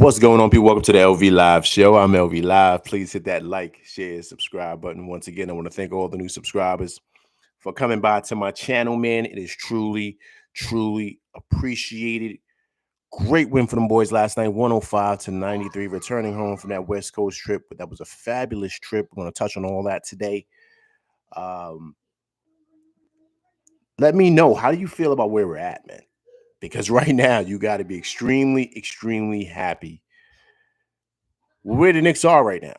What's going on, people? Welcome to the LV Live Show. I'm LV Live. Please hit that like, share, subscribe button. Once again, I want to thank all the new subscribers for coming by to my channel, man. It is truly, truly appreciated. Great win for them boys last night, 105-93, returning home from that West Coast trip. But that was a fabulous trip. We're going to touch on all that today. Let me know, how do you feel about where we're at, man? Because right now, you got to be extremely, extremely happy where the Knicks are right now.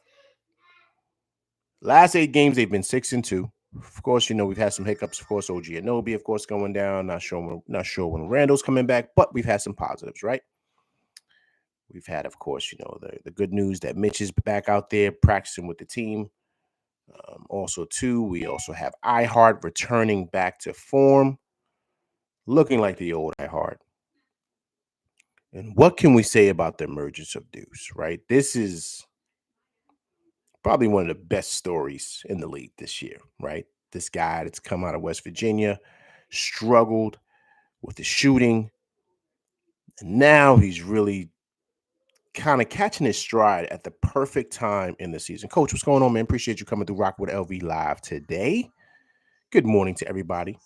Last 8 games, they've been 6-2. Of course, we've had some hiccups. Of course, OG Anunoby, of course, going down. Not sure when Randall's coming back, but we've had some positives, right? We've had, of course, the good news that Mitch is back out there practicing with the team. Also, too, we also have iHeart returning back to form, looking like the old iHeart. And what can we say about the emergence of Deuce, right? This is probably one of the best stories in the league this year, right? This guy that's come out of West Virginia, struggled with the shooting, and now he's really kind of catching his stride at the perfect time in the season. Coach, what's going on, man? Appreciate you coming through Rock with LV Live today. Good morning to everybody.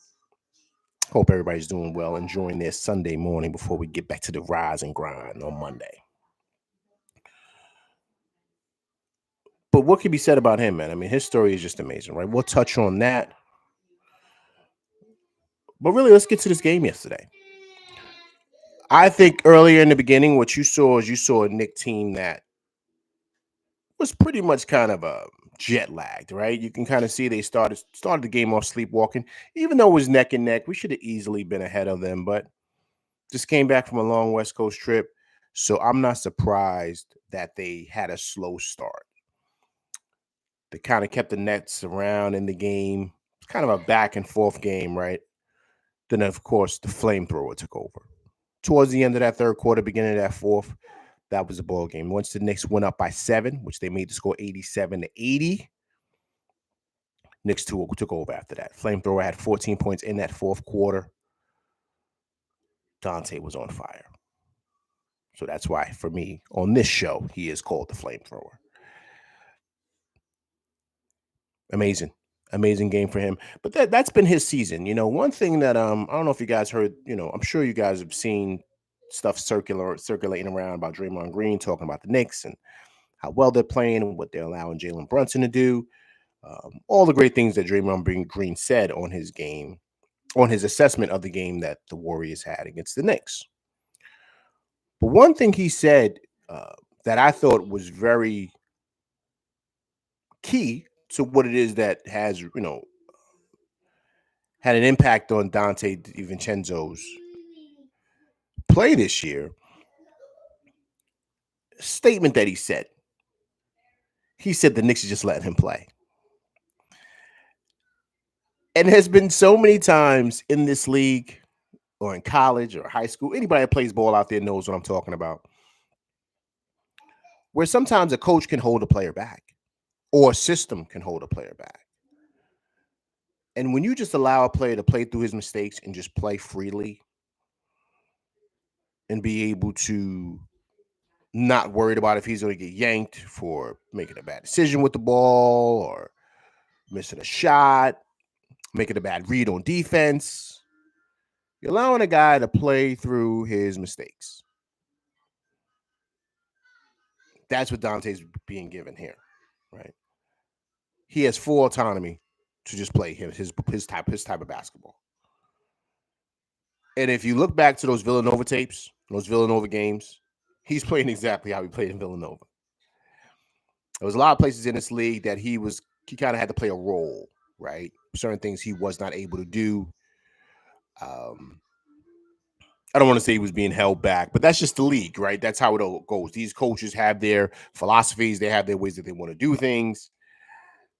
Hope everybody's doing well, enjoying their Sunday morning before we get back to the rise and grind on Monday. But what can be said about him, man? I mean, his story is just amazing, right? We'll touch on that. But really, let's get to this game yesterday. I think earlier in the beginning, what you saw a Knick team that was pretty much kind of jet lagged, right? You can kind of see they started the game off sleepwalking, even though it was neck and neck. We should have easily been ahead of them, but just came back from a long West Coast trip, so I'm not surprised that they had a slow start. They kind of kept the Nets around in the game. It's kind of a back and forth game, right? Then, of course, the flamethrower took over. Towards the end of that third quarter, beginning of that fourth, that was a ball game. Once the Knicks went up by 7, which they made the score 87-80, Knicks took over after that. Flamethrower had 14 points in that fourth quarter. Dante was on fire. So that's why, for me, on this show, he is called the Flamethrower. Amazing game for him. But that's been his season. One thing that I don't know if you guys heard, I'm sure you guys have seen stuff circulating around about Draymond Green talking about the Knicks and how well they're playing and what they're allowing Jalen Brunson to do. All the great things that Draymond Green said on his game, on his assessment of the game that the Warriors had against the Knicks. But one thing he said that I thought was very key to what it is that has, had an impact on Dante DiVincenzo's play this year. Statement that he said the Knicks are just letting him play. And there's been so many times in this league or in college or high school, anybody that plays ball out there knows what I'm talking about, where sometimes a coach can hold a player back or a system can hold a player back. And when you just allow a player to play through his mistakes and just play freely and be able to not worried about if he's going to get yanked for making a bad decision with the ball or missing a shot, making a bad read on defense, you're allowing a guy to play through his mistakes. That's what Dante's being given here, right? He has full autonomy to just play his type of basketball. And if you look back to those Villanova tapes, those Villanova games, he's playing exactly how he played in Villanova. There was a lot of places in this league that he kind of had to play a role, right? Certain things he was not able to do. I don't want to say he was being held back, but that's just the league, right? That's how it all goes. These coaches have their philosophies. They have their ways that they want to do things.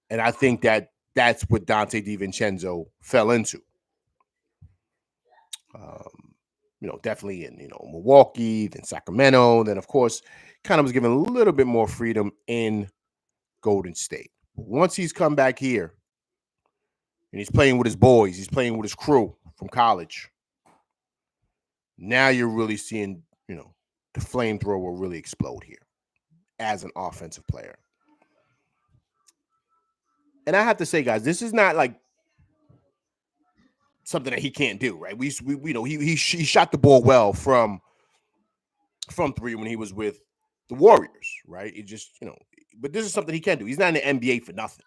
And I think that that's what Dante DiVincenzo fell into. Definitely in, Milwaukee, then Sacramento, then, of course, kind of was given a little bit more freedom in Golden State. But once he's come back here and he's playing with his boys, he's playing with his crew from college, now you're really seeing, the flamethrower will really explode here as an offensive player. And I have to say, guys, this is not like something that he can't do, right? We know he shot the ball well from three when he was with the Warriors, right? It just, but this is something he can do. He's not in the NBA for nothing.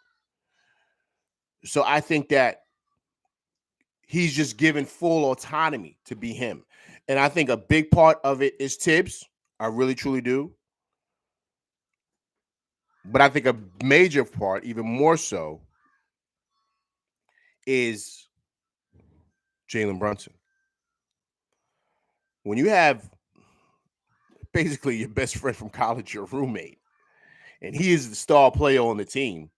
So I think that he's just given full autonomy to be him. And I think a big part of it is Tibbs. I really, truly do. But I think a major part, even more so, is Jalen Brunson. When you have basically your best friend from college, your roommate, and he is the star player on the team,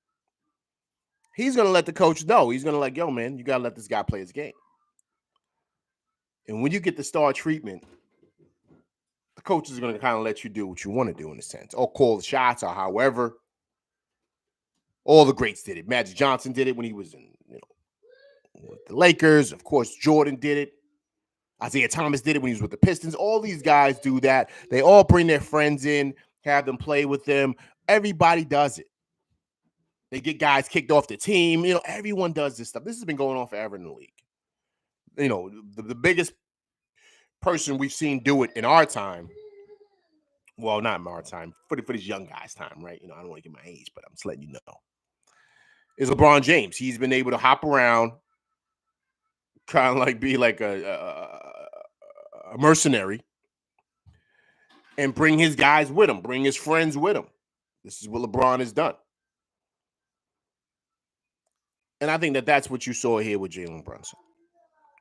he's going to let the coach know. He's going to like, yo, man, you got to let this guy play his game. And when you get the star treatment, the coach is going to kind of let you do what you want to do in a sense, or call the shots, or however. All the greats did it. Magic Johnson did it when he was in, with the Lakers. Of course, Jordan did it. Isaiah Thomas did it when he was with the Pistons. All these guys do that. They all bring their friends in, have them play with them. Everybody does it. They get guys kicked off the team. Everyone does this stuff. This has been going on forever in the league. The biggest person we've seen do it in our time, well, not in our time, for these young guys' time, right? I don't want to get my age, but I'm just letting you know, is LeBron James. He's been able to hop around, kind of like be like a mercenary, and bring his guys with him, bring his friends with him. This is what LeBron has done. And I think that that's what you saw here with Jalen Brunson.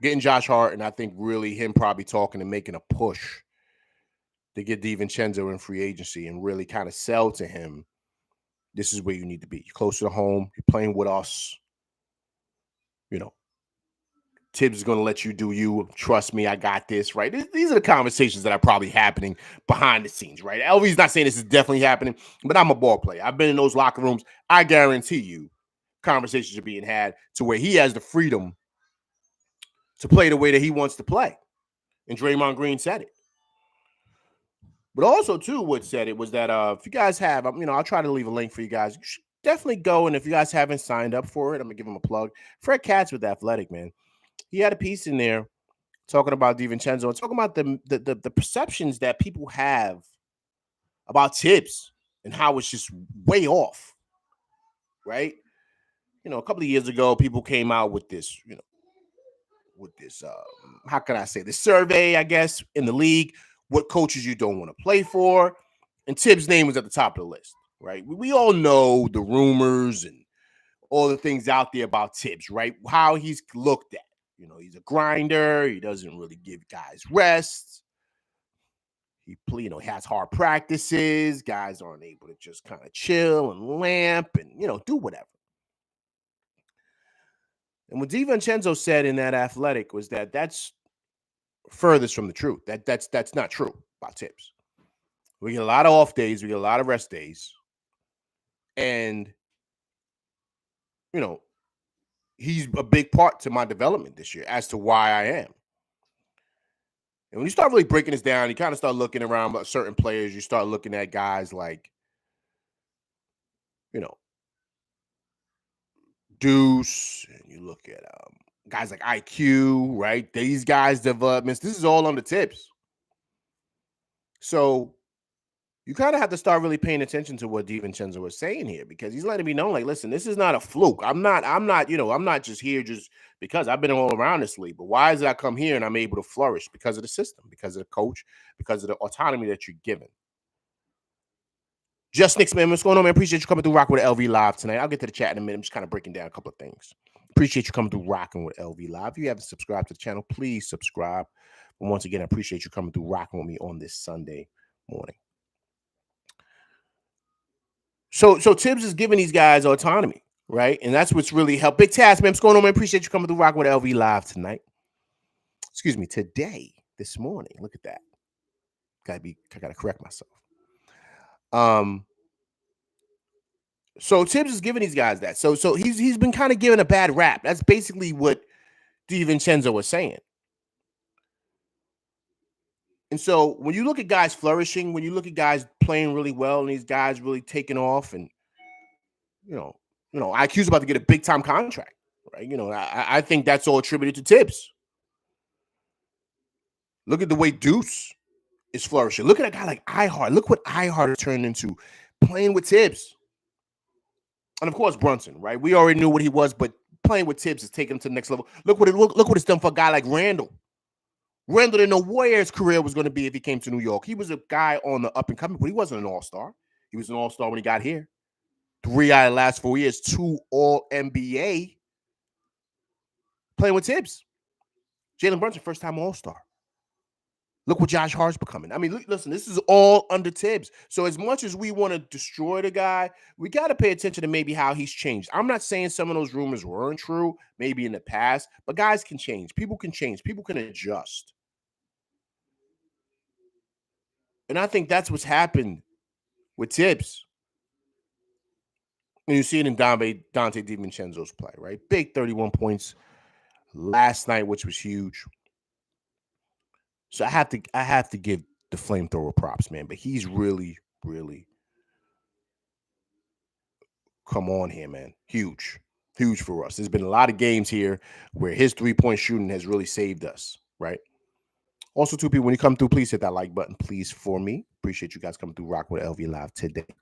Getting Josh Hart, and I think really him probably talking and making a push to get DiVincenzo in free agency and really kind of sell to him, this is where you need to be. You're closer to home. You're playing with us. Tibbs is going to let you do you. Trust me, I got this, right? These are the conversations that are probably happening behind the scenes, right? LV's not saying this is definitely happening, but I'm a ball player. I've been in those locker rooms. I guarantee you conversations are being had to where he has the freedom to play the way that he wants to play. And Draymond Green said it. But also, too, what said it was that if you guys have, I'll try to leave a link for you guys. You should definitely go, and if you guys haven't signed up for it, I'm going to give him a plug. Fred Katz with Athletic, man. He had a piece in there talking about DiVincenzo and talking about the perceptions that people have about Tibbs and how it's just way off, right? A couple of years ago, people came out with this, how can I say, this survey, I guess, in the league, what coaches you don't want to play for. And Tibbs' name was at the top of the list, right? We all know the rumors and all the things out there about Tibbs, right? How he's looked at. He's a grinder. He doesn't really give guys rest. He has hard practices. Guys aren't able to just kind of chill and lamp and, do whatever. And what DiVincenzo said in that Athletic was that that's furthest from the truth. That's not true about Tibbs. We get a lot of off days. We get a lot of rest days. And, he's a big part to my development this year as to why I am. And when you start really breaking this down, you kind of start looking around at certain players. You start looking at guys like, Deuce, and you look at guys like IQ, right? These guys' developments. This is all on the Tibbs. So you kind of have to start really paying attention to what DiVincenzo was saying here, because he's letting me know, like, listen, this is not a fluke. I'm not just here just because I've been all around this league. But why is it I come here and I'm able to flourish? Because of the system, because of the coach, because of the autonomy that you're given. Just Knicks, man. What's going on, man? Appreciate you coming through rocking with LV Live tonight. I'll get to the chat in a minute. I'm just kind of breaking down a couple of things. Appreciate you coming through rocking with LV Live. If you haven't subscribed to the channel, please subscribe. But once again, I appreciate you coming through rocking with me on this Sunday morning. So Tibbs is giving these guys autonomy, right? And that's what's really helped. Big Task, man. What's going on, man? Appreciate you coming through rocking with LV Live tonight. Excuse me, today, this morning. Look at that. I gotta correct myself. So Tibbs is giving these guys that. So he's been kind of given a bad rap. That's basically what DiVincenzo was saying. And so when you look at guys flourishing, when you look at guys playing really well, and these guys really taking off, and you know, IQ's about to get a big time contract, right? I think that's all attributed to Tibbs. Look at the way Deuce is flourishing. Look at a guy like iHeart. Look what iHeart turned into playing with Tibbs. And of course, Brunson, right? We already knew what he was, but playing with Tibbs is taking him to the next level. Look what it's done for a guy like Randall. Randall didn't know where his career was going to be if he came to New York. He was a guy on the up and coming, but he wasn't an all-star. He was an all-star when he got here. 3 out of the last 4 years, 2 All-NBA playing with Tibbs. Jalen Brunson, first-time all-star. Look what Josh Hart's becoming. I mean, listen, this is all under Tibbs. So as much as we want to destroy the guy, we got to pay attention to maybe how he's changed. I'm not saying some of those rumors weren't true, maybe in the past, but guys can change. People can change. People can adjust. And I think that's what's happened with Tibbs. And you see it in Dante DiVincenzo's play, right? Big 31 points last night, which was huge. So I have to give the flamethrower props, man. But he's really, really come on here, man. Huge for us. There's been a lot of games here where his 3-point shooting has really saved us, right? Also, two people, when you come through, please hit that like button, please, for me. Appreciate you guys coming through Rock with LV Live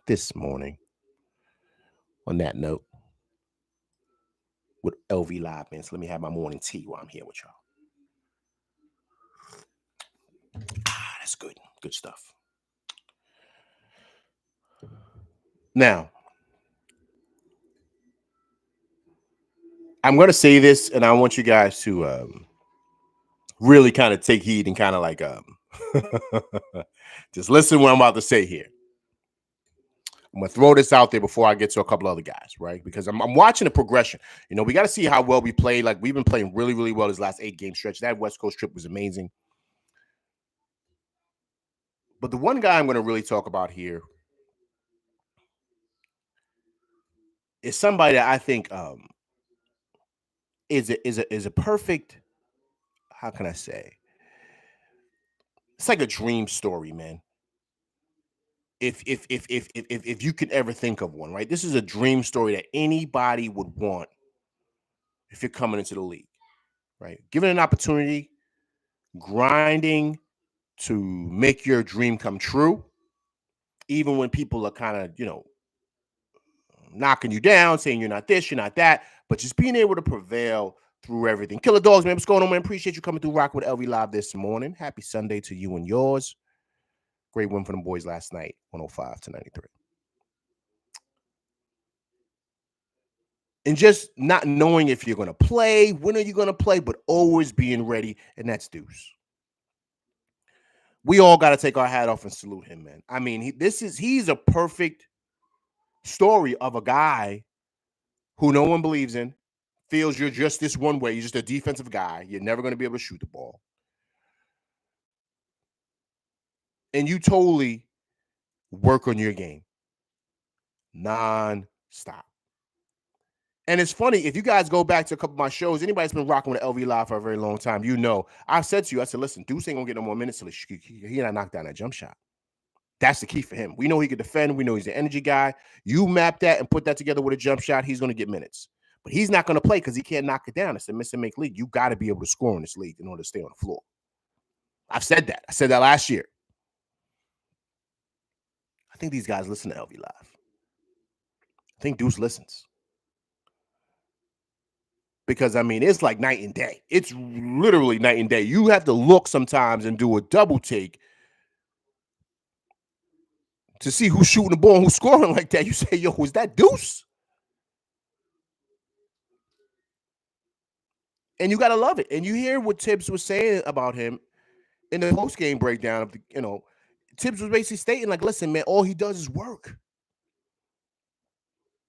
this morning. On that note, with LV Live, man. So let me have my morning tea while I'm here with y'all. That's good. Good stuff. Now, I'm going to say this, and I want you guys to really kind of take heed and kind of like just listen what I'm about to say here. I'm going to throw this out there before I get to a couple other guys, right? Because I'm watching the progression. We got to see how well we play. Like, we've been playing really, really well this last 8-game stretch. That West Coast trip was amazing. But the one guy I'm going to really talk about here is somebody that I think is a perfect, how can I say? It's like a dream story, man. If you could ever think of one, right? This is a dream story that anybody would want if you're coming into the league, right? Given an opportunity, grinding to make your dream come true, even when people are kind of, knocking you down, saying you're not this, you're not that, but just being able to prevail through everything. Killer Dogs, man, what's going on, man? Appreciate you coming through Rock with LV Live this morning. Happy Sunday to you and yours. Great win for them boys last night, 105-93. And just not knowing if you're going to play, when are you going to play, but always being ready, and that's Deuce. We all got to take our hat off and salute him, man. I mean, he's a perfect story of a guy who no one believes in, feels you're just this one way. You're just a defensive guy. You're never going to be able to shoot the ball. And you totally work on your game non-stop. And it's funny, if you guys go back to a couple of my shows, anybody's been rocking with LV Live for a very long time, I said to you, I said, listen, Deuce ain't going to get no more minutes until he not knock down that jump shot. That's the key for him. We know he can defend. We know he's an energy guy. You map that and put that together with a jump shot, he's going to get minutes. But he's not going to play because he can't knock it down. It's a miss and make league. You got to be able to score in this league in order to stay on the floor. I've said that. I said that last year. I think these guys listen to LV Live. I think Deuce listens. Because, I mean, it's like night and day. It's literally night and day. You have to look sometimes and do a double take to see who's shooting the ball and who's scoring like that. You say, yo, was that Deuce? And you got to love it. And you hear what Tibbs was saying about him in the post-game breakdown of the, Tibbs was basically stating, like, listen, man, all he does is work.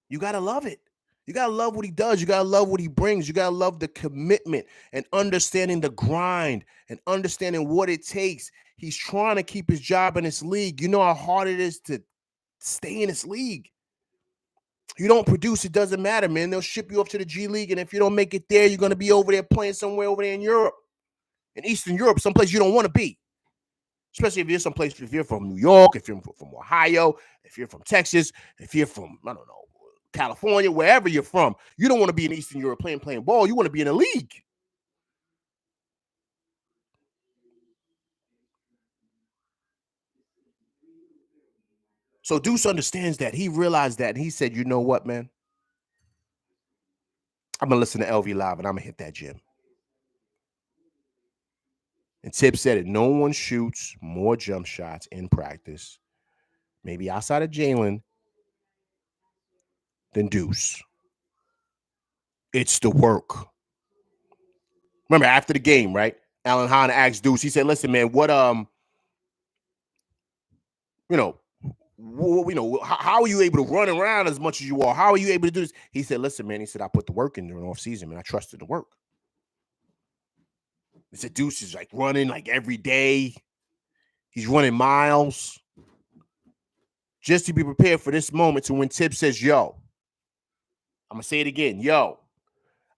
You got to love it. You got to love what he does. You got to love what he brings. You got to love the commitment and understanding the grind and understanding what it takes. He's trying to keep his job in this league. You know how hard it is to stay in this league. You don't produce, it doesn't matter, man. They'll ship you up to the G League, and if you don't make it there, you're going to be over there playing somewhere over there in Europe. In Eastern Europe, someplace you don't want to be. Especially if you're someplace, if you're from New York, if you're from Ohio, if you're from Texas, if you're from, I don't know, California, wherever you're from, you don't want to be in Eastern Europe playing ball. You want to be in a league. So Deuce understands that. He realized that, and he said, you know what, man? I'm going to listen to LV Live, and I'm going to hit that gym. And Tibbs said it. No one shoots more jump shots in practice, maybe outside of Jalen, than Deuce. It's the work. Remember, after the game, right? Alan Hahn asked Deuce, he said, listen, man, what, how are you able to run around as much as you are? How are you able to do this? He said, listen, man, he said, I put the work in during off season, man. I trusted the work. He said, Deuce is like running like every day. He's running miles just to be prepared for this moment to when Tibbs says, yo, I'm going to say it again. Yo,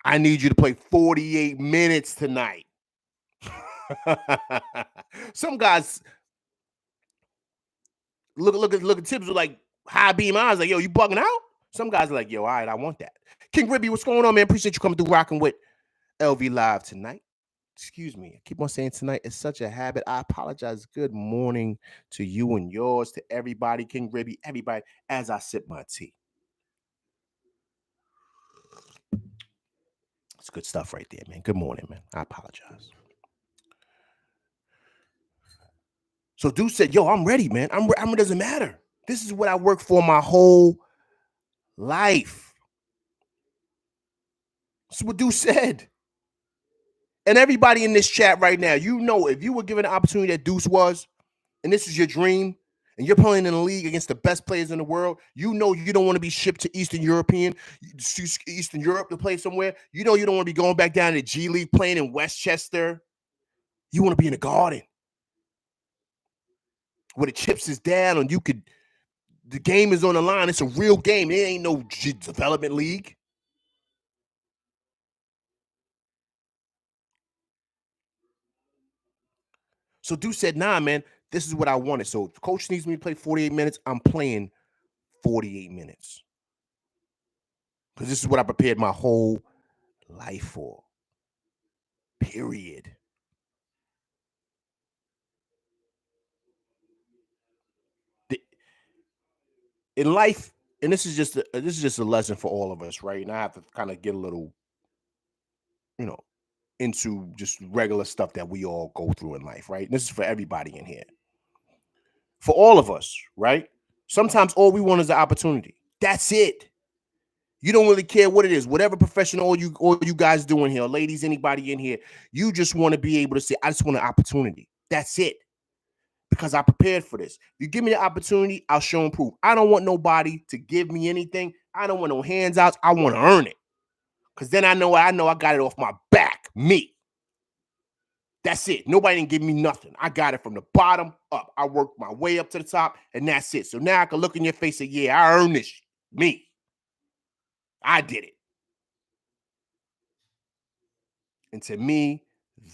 I need you to play 48 minutes tonight. Some guys look at Tibbs with like high beam eyes, like, yo, you bugging out? Some guys are like, yo, all right, I want that. King Ribby, what's going on, man? Appreciate you coming through rocking with LV Live tonight. Excuse me. I keep on saying tonight. It's such a habit. I apologize. Good morning to you and yours, to everybody, King Ribby, everybody, as I sip my tea. It's good stuff right there, man. Good morning, man. I apologize. So Deuce said, yo, I'm ready, man. It doesn't matter. This is what I worked for my whole life. That's what Deuce said. And everybody in this chat right now, you know, if you were given the opportunity that Deuce was, and this is your dream, and you're playing in a league against the best players in the world, you know you don't want to be shipped to Eastern Europe to play somewhere. You know you don't want to be going back down to the G League playing in Westchester. You want to be in the Garden where the chips is down and the game is on the line. It's a real game. It ain't no development league. So Deuce said, nah, man, this is what I wanted. So if the coach needs me to play 48 minutes, I'm playing 48 minutes. Because this is what I prepared my whole life for. Period. In life, and this is just a lesson for all of us, right? And I have to kind of get a little, into just regular stuff that we all go through in life, right? And this is for everybody in here. For all of us, right? Sometimes all we want is an opportunity. That's it. You don't really care what it is, whatever profession all you guys doing here, ladies, anybody in here, you just want to be able to say, I just want an opportunity. That's it. Because I prepared for this. If you give me the opportunity, I'll show and prove. I don't want nobody to give me anything. I don't want no handouts. I want to earn it. Because then I know I got it off my back. Me. That's it. Nobody didn't give me nothing. I got it from the bottom up. I worked my way up to the top, and that's it. So now I can look in your face and say, yeah, I earned this. Me. I did it. And to me,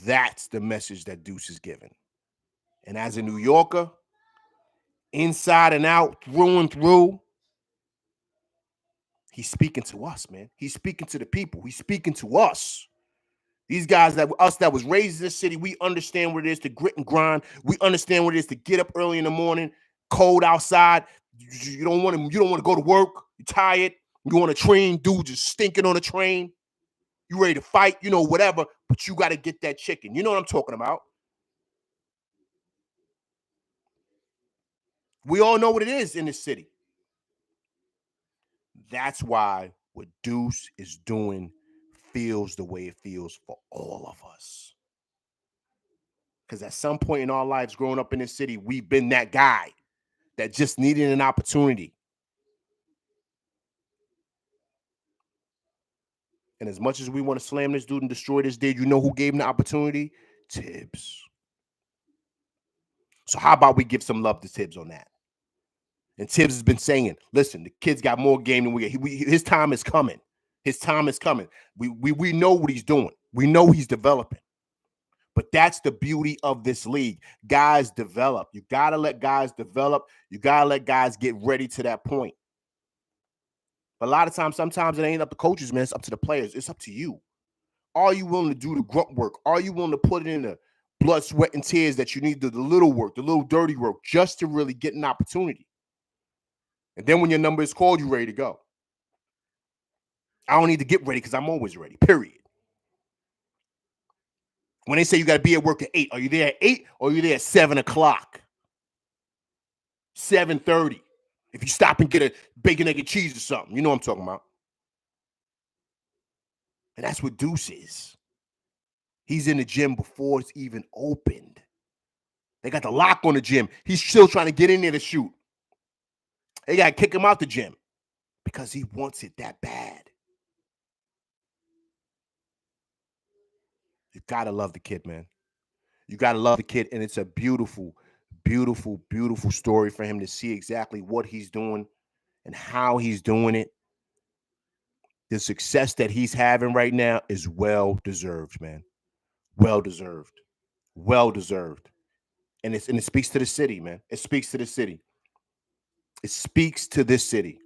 that's the message that Deuce is giving. And as a New Yorker, inside and out, through and through, he's speaking to us, man. He's speaking to the people. He's speaking to us. These guys that was raised in this city, we understand what it is to grit and grind. We understand what it is to get up early in the morning, cold outside. You don't want to go to work. You're tired. You on a train, dude, just stinking on a train. You ready to fight, whatever, but you got to get that chicken. You know what I'm talking about? We all know what it is in this city. That's why what Deuce is doing feels the way it feels for all of us. Because at some point in our lives growing up in this city, we've been that guy that just needed an opportunity. And as much as we want to slam this dude and destroy this dude, you know who gave him the opportunity? Tibbs. So how about we give some love to Tibbs on that? And Tibbs has been saying, listen, the kid's got more game than we got. His time is coming. His time is coming. We know what he's doing. We know he's developing. But that's the beauty of this league. Guys develop. You got to let guys develop. You got to let guys get ready to that point. But a lot of times, sometimes it ain't up to coaches, man. It's up to the players. It's up to you. Are you willing to do the grunt work? Are you willing to put it in the blood, sweat, and tears that you need, the little work, the little dirty work, just to really get an opportunity? And then when your number is called, you're ready to go. I don't need to get ready because I'm always ready, period. When they say you got to be at work at 8, are you there at 8 or are you there at 7 o'clock? 7:30. If you stop and get a bacon, egg, and cheese or something, you know what I'm talking about. And that's what Deuce is. He's in the gym before it's even opened. They got the lock on the gym. He's still trying to get in there to shoot. They got to kick him out the gym because he wants it that bad. You got to love the kid, man. You got to love the kid, and it's a beautiful, beautiful, beautiful story for him to see exactly what he's doing and how he's doing it. The success that he's having right now is well-deserved, man. Well-deserved. Well-deserved. And it speaks to the city, man. It speaks to the city. It speaks to this city.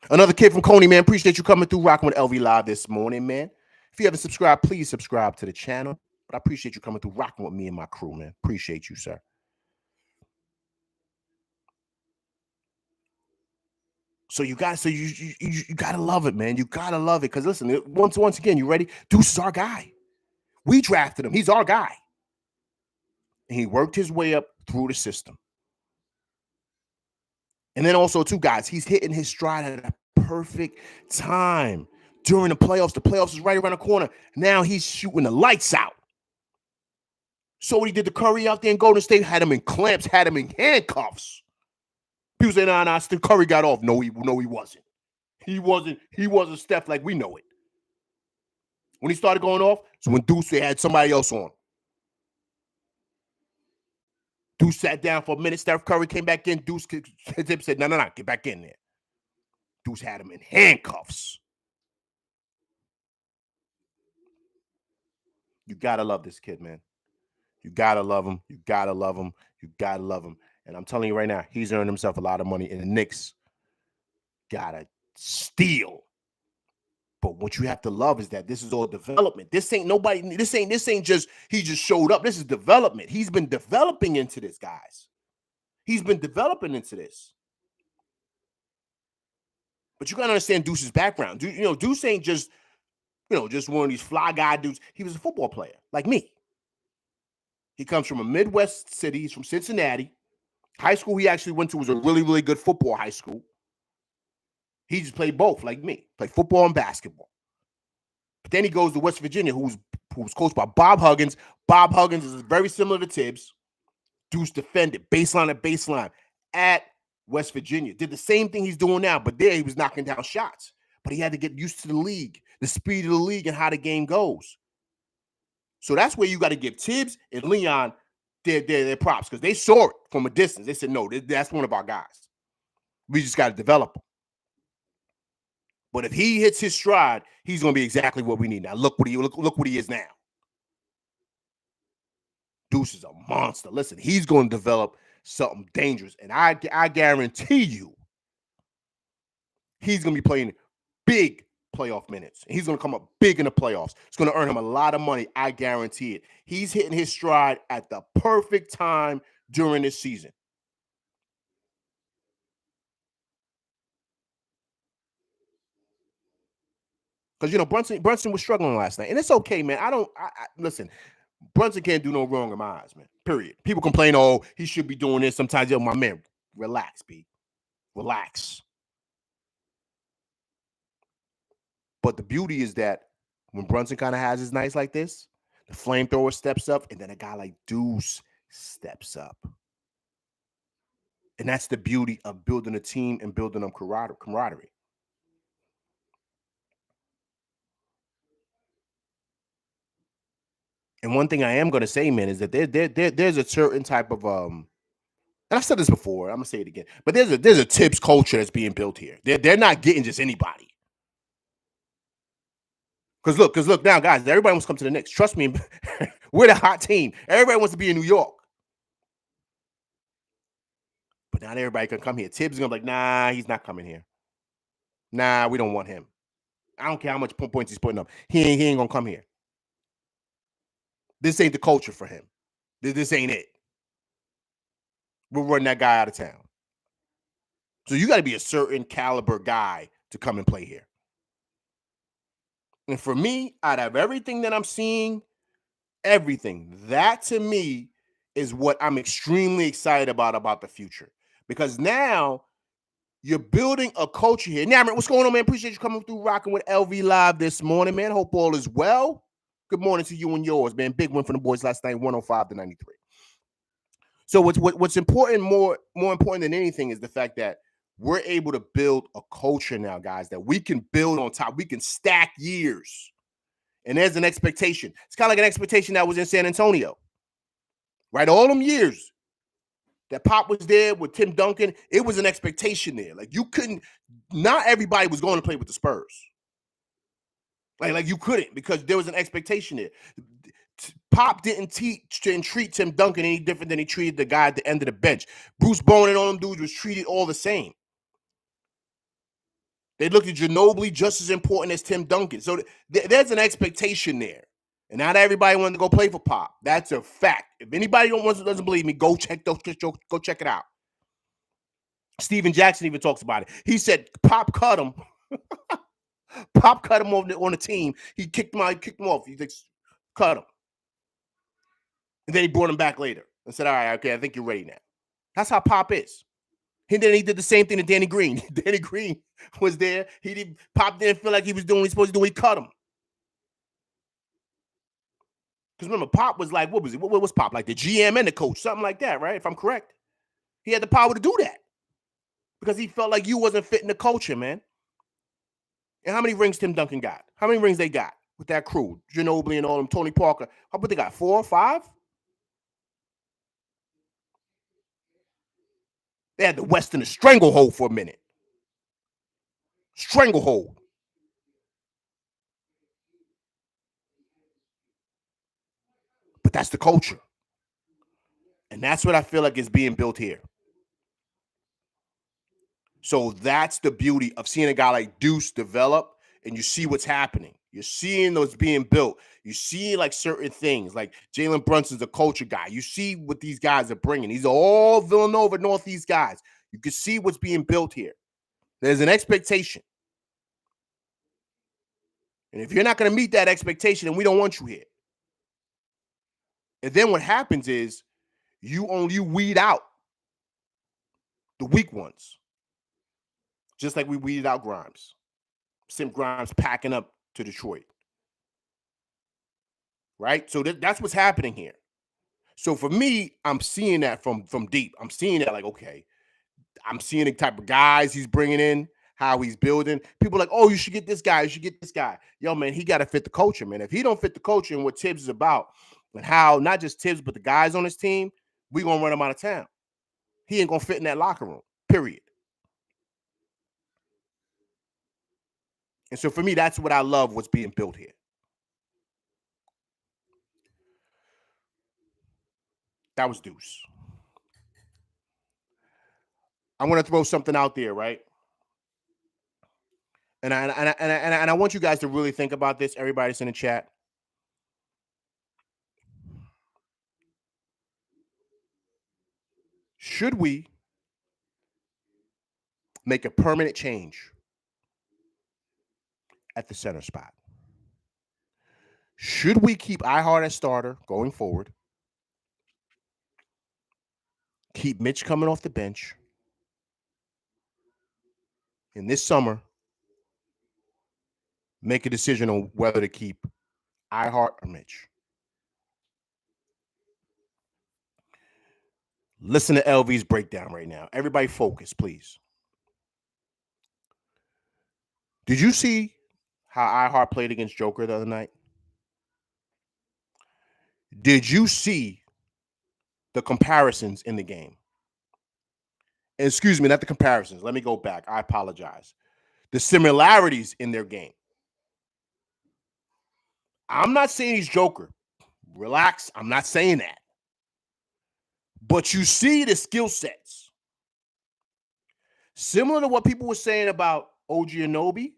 Another kid from Coney, man. Appreciate you coming through, rocking with LV Live this morning, man. If you haven't subscribed, please subscribe to the channel. But I appreciate you coming through, rocking with me and my crew, man. Appreciate you, sir. So you got to love it, man. You got to love it. Because listen, once again, you ready? Deuce is our guy. We drafted him. He's our guy. And he worked his way up through the system. And then also, too, guys, he's hitting his stride at a perfect time during the playoffs. The playoffs is right around the corner. Now he's shooting the lights out. So what he did to Curry out there in Golden State, had him in clamps, had him in handcuffs. People say, nah, Steph Curry got off. No, he wasn't. He wasn't Steph like we know it. When he started going off, so when Deuce had somebody else on. Deuce sat down for a minute. Steph Curry came back in. Deuce said, no, get back in there. Deuce had him in handcuffs. You got to love this kid, man. You got to love him. You got to love him. You got to love him. And I'm telling you right now, he's earned himself a lot of money, and the Knicks got to steal. But what you have to love is that this is all development. This ain't just he just showed up. This is development. He's been developing into this, guys. He's been developing into this. But you got to understand Deuce's background. Deuce ain't just, just one of these fly guy dudes. He was a football player like me. He comes from a Midwest city. He's from Cincinnati. High school he actually went to was a really, really good football high school. He just played both like me, played football and basketball. But then he goes to West Virginia, who was coached by Bob Huggins. Bob Huggins is very similar to Tibbs. Deuce defended baseline at West Virginia. Did the same thing he's doing now, but there he was knocking down shots. But he had to get used to the league, the speed of the league, and how the game goes. So that's where you got to give Tibbs and Leon their props, because they saw it from a distance. They said, no, that's one of our guys. We just got to develop him. But if he hits his stride, he's going to be exactly what we need. Now, look what he is now. Deuce is a monster. Listen, he's going to develop something dangerous. And I guarantee you, he's going to be playing big playoff minutes. He's going to come up big in the playoffs. It's going to earn him a lot of money. I guarantee it. He's hitting his stride at the perfect time during this season. Because, Brunson was struggling last night. And it's okay, man. Listen, Brunson can't do no wrong in my eyes, man. Period. People complain, oh, he should be doing this. Sometimes, my man, relax, B. Relax. But the beauty is that when Brunson kind of has his nights like this, the flamethrower steps up, and then a guy like Deuce steps up. And that's the beauty of building a team and building them camaraderie. And one thing I am going to say, man, is that there's a certain type of and I've said this before, I'm gonna say it again, but there's a Tibbs culture that's being built here. They're not getting just anybody. Because look now, guys, everybody wants to come to the Knicks. Trust me, we're the hot team. Everybody wants to be in New York. But not everybody can come here. Tibbs is gonna be like, nah, he's not coming here. Nah, we don't want him. I don't care how much points he's putting up. He ain't gonna come here. This ain't the culture for him. This ain't it. We're running that guy out of town. So you got to be a certain caliber guy to come and play here. And for me, out of everything that I'm seeing, everything, that to me is what I'm extremely excited about the future. Because now you're building a culture here. Now, what's going on, man? Appreciate you coming through rocking with LV Live this morning, man. Hope all is well. Good morning to you and yours, man. Big win for the boys last night, 105-93. So what's important, more important than anything, is the fact that we're able to build a culture now, guys, that we can build on top. We can stack years. And there's an expectation. It's kind of like an expectation that was in San Antonio, right? All them years that Pop was there with Tim Duncan, it was an expectation there. Like, you couldn't, not everybody was going to play with the Spurs. Like you couldn't, because there was an expectation there. Pop didn't treat Tim Duncan any different than he treated the guy at the end of the bench. Bruce Bowen and all them dudes was treated all the same. They looked at Ginobili just as important as Tim Duncan. So there's an expectation there. And not everybody wanted to go play for Pop. That's a fact. If anybody doesn't believe me, go check it out. Steven Jackson even talks about it. He said Pop cut him. Pop cut him on the team. He kicked him out. He kicked him off. He cut him. And then he brought him back later and said, all right, okay, I think you're ready now. That's how Pop is. And then he did the same thing to Danny Green. Danny Green was there. Pop didn't feel like he was doing what he was supposed to do. He cut him. Because remember, Pop was like, what was it? What was Pop? Like the GM and the coach, something like that, right? If I'm correct. He had the power to do that. Because he felt like you wasn't fitting the culture, man. And how many rings Tim Duncan got? How many rings they got with that crew? Ginobili and all them, Tony Parker. How about they got 4 or 5? They had the West in a stranglehold for a minute. Stranglehold. But that's the culture. And that's what I feel like is being built here. So that's the beauty of seeing a guy like Deuce develop, and you see what's happening. You're seeing those being built. You see like certain things, like Jalen Brunson's a culture guy. You see what these guys are bringing. These are all Villanova Northeast guys. You can see what's being built here. There's an expectation. And if you're not going to meet that expectation, then we don't want you here. And then what happens is you weed out the weak ones. Just like we weeded out Grimes. Sim Grimes packing up to Detroit. Right? So that's what's happening here. So for me, I'm seeing that from deep. I'm seeing that like, okay, I'm seeing the type of guys he's bringing in, how he's building. People are like, oh, you should get this guy. You should get this guy. Yo, man, he got to fit the culture, man. If he don't fit the culture and what Tibbs is about, and how not just Tibbs, but the guys on his team, we going to run him out of town. He ain't going to fit in that locker room, period. And so for me, that's what I love, what's being built here. That was Deuce. I'm going to throw something out there, right? And I want you guys to really think about this, everybody's in the chat. Should we make a permanent change at the center spot? Should we keep iHeart as starter going forward? Keep Mitch coming off the bench? And this summer, make a decision on whether to keep iHeart or Mitch. Listen to LV's breakdown right now. Everybody focus, please. Did you see how iHeart played against Joker the other night? Did you see the comparisons in the game? Excuse me, not the comparisons. Let me go back. I apologize. The similarities in their game. I'm not saying he's Joker. Relax. I'm not saying that. But you see the skill sets. Similar to what people were saying about OG Anunoby.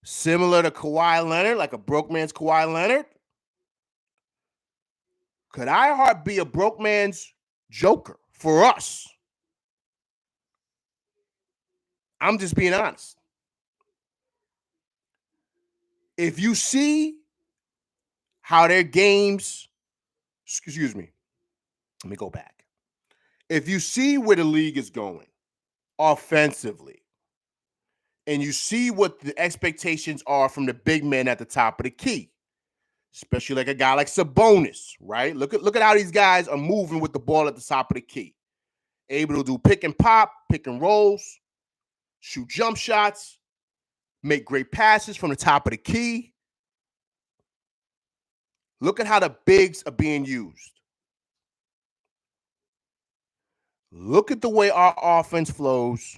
Similar to Kawhi Leonard, like a broke man's Kawhi Leonard. Could iHeart be a broke man's Joker for us? I'm just being honest. If you see how their games, excuse me, let me go back. If you see where the league is going offensively, and you see what the expectations are from the big men at the top of the key, especially like a guy like Sabonis, right? Look at how these guys are moving with the ball at the top of the key. Able to do pick and pop, pick and rolls, shoot jump shots, make great passes from the top of the key. Look at how the bigs are being used. Look at the way our offense flows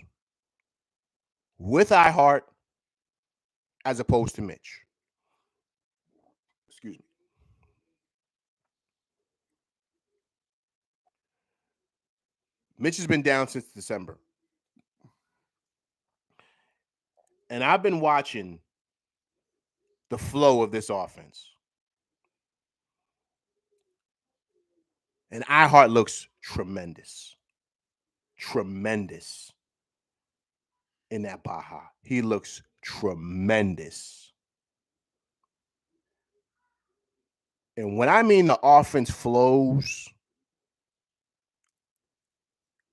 with iHeart as opposed to Mitch. Excuse me. Mitch has been down since December. And I've been watching the flow of this offense. And iHeart looks tremendous. Tremendous in that Baja. He looks tremendous. And when I mean the offense flows,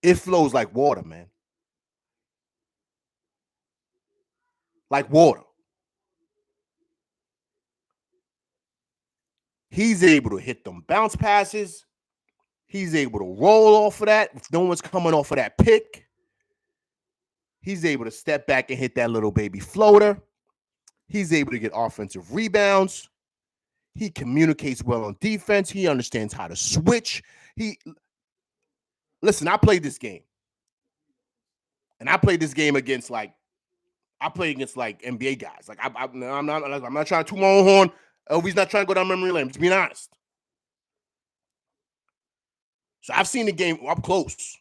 it flows like water, man. Like water. He's able to hit them bounce passes. He's able to roll off of that. If no one's coming off of that pick, he's able to step back and hit that little baby floater. He's able to get offensive rebounds. He communicates well on defense. He understands how to switch. Listen, I played this game. And I played this game against NBA guys. Like I'm not trying to toot my own horn. He's not trying to go down memory lane. I'm just being honest. So I've seen the game up close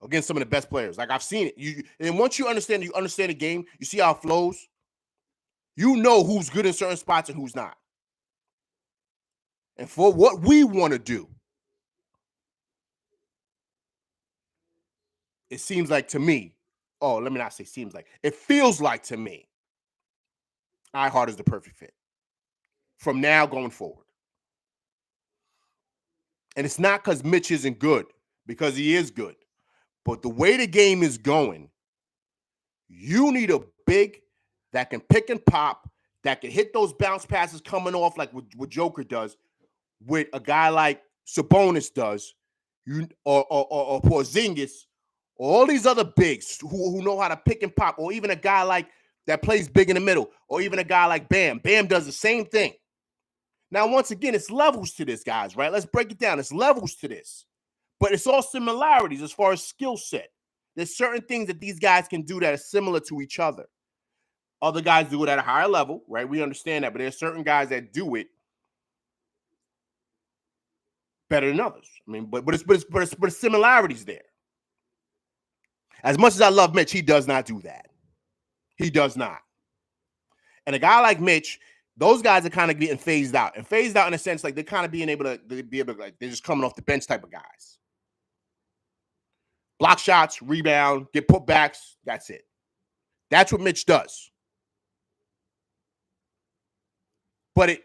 against some of the best players. Like I've seen it. And once you understand the game, you see how it flows. You know who's good in certain spots and who's not. And for what we want to do, it seems like to me, let me not say seems like, it feels like to me, iHeart is the perfect fit from now going forward. And it's not because Mitch isn't good, because he is good. But the way the game is going, you need a big that can pick and pop, that can hit those bounce passes coming off like what Joker does, with a guy like Sabonis does, or Porzingis, or all these other bigs who know how to pick and pop, or even a guy like that plays big in the middle, or even a guy like Bam. Bam does the same thing. Now, once again, it's levels to this, guys, right? Let's break it down. It's levels to this. But it's all similarities as far as skill set. There's certain things that these guys can do that are similar to each other. Other guys do it at a higher level, right? We understand that. But there's certain guys that do it better than others. I mean, but it's similarities there. As much as I love Mitch, he does not do that. He does not. And a guy like Mitch, those guys are kind of getting phased out. And phased out in a sense, like they're kind of being able to like they're just coming off the bench type of guys. Block shots, rebound, get putbacks. That's it. That's what Mitch does. But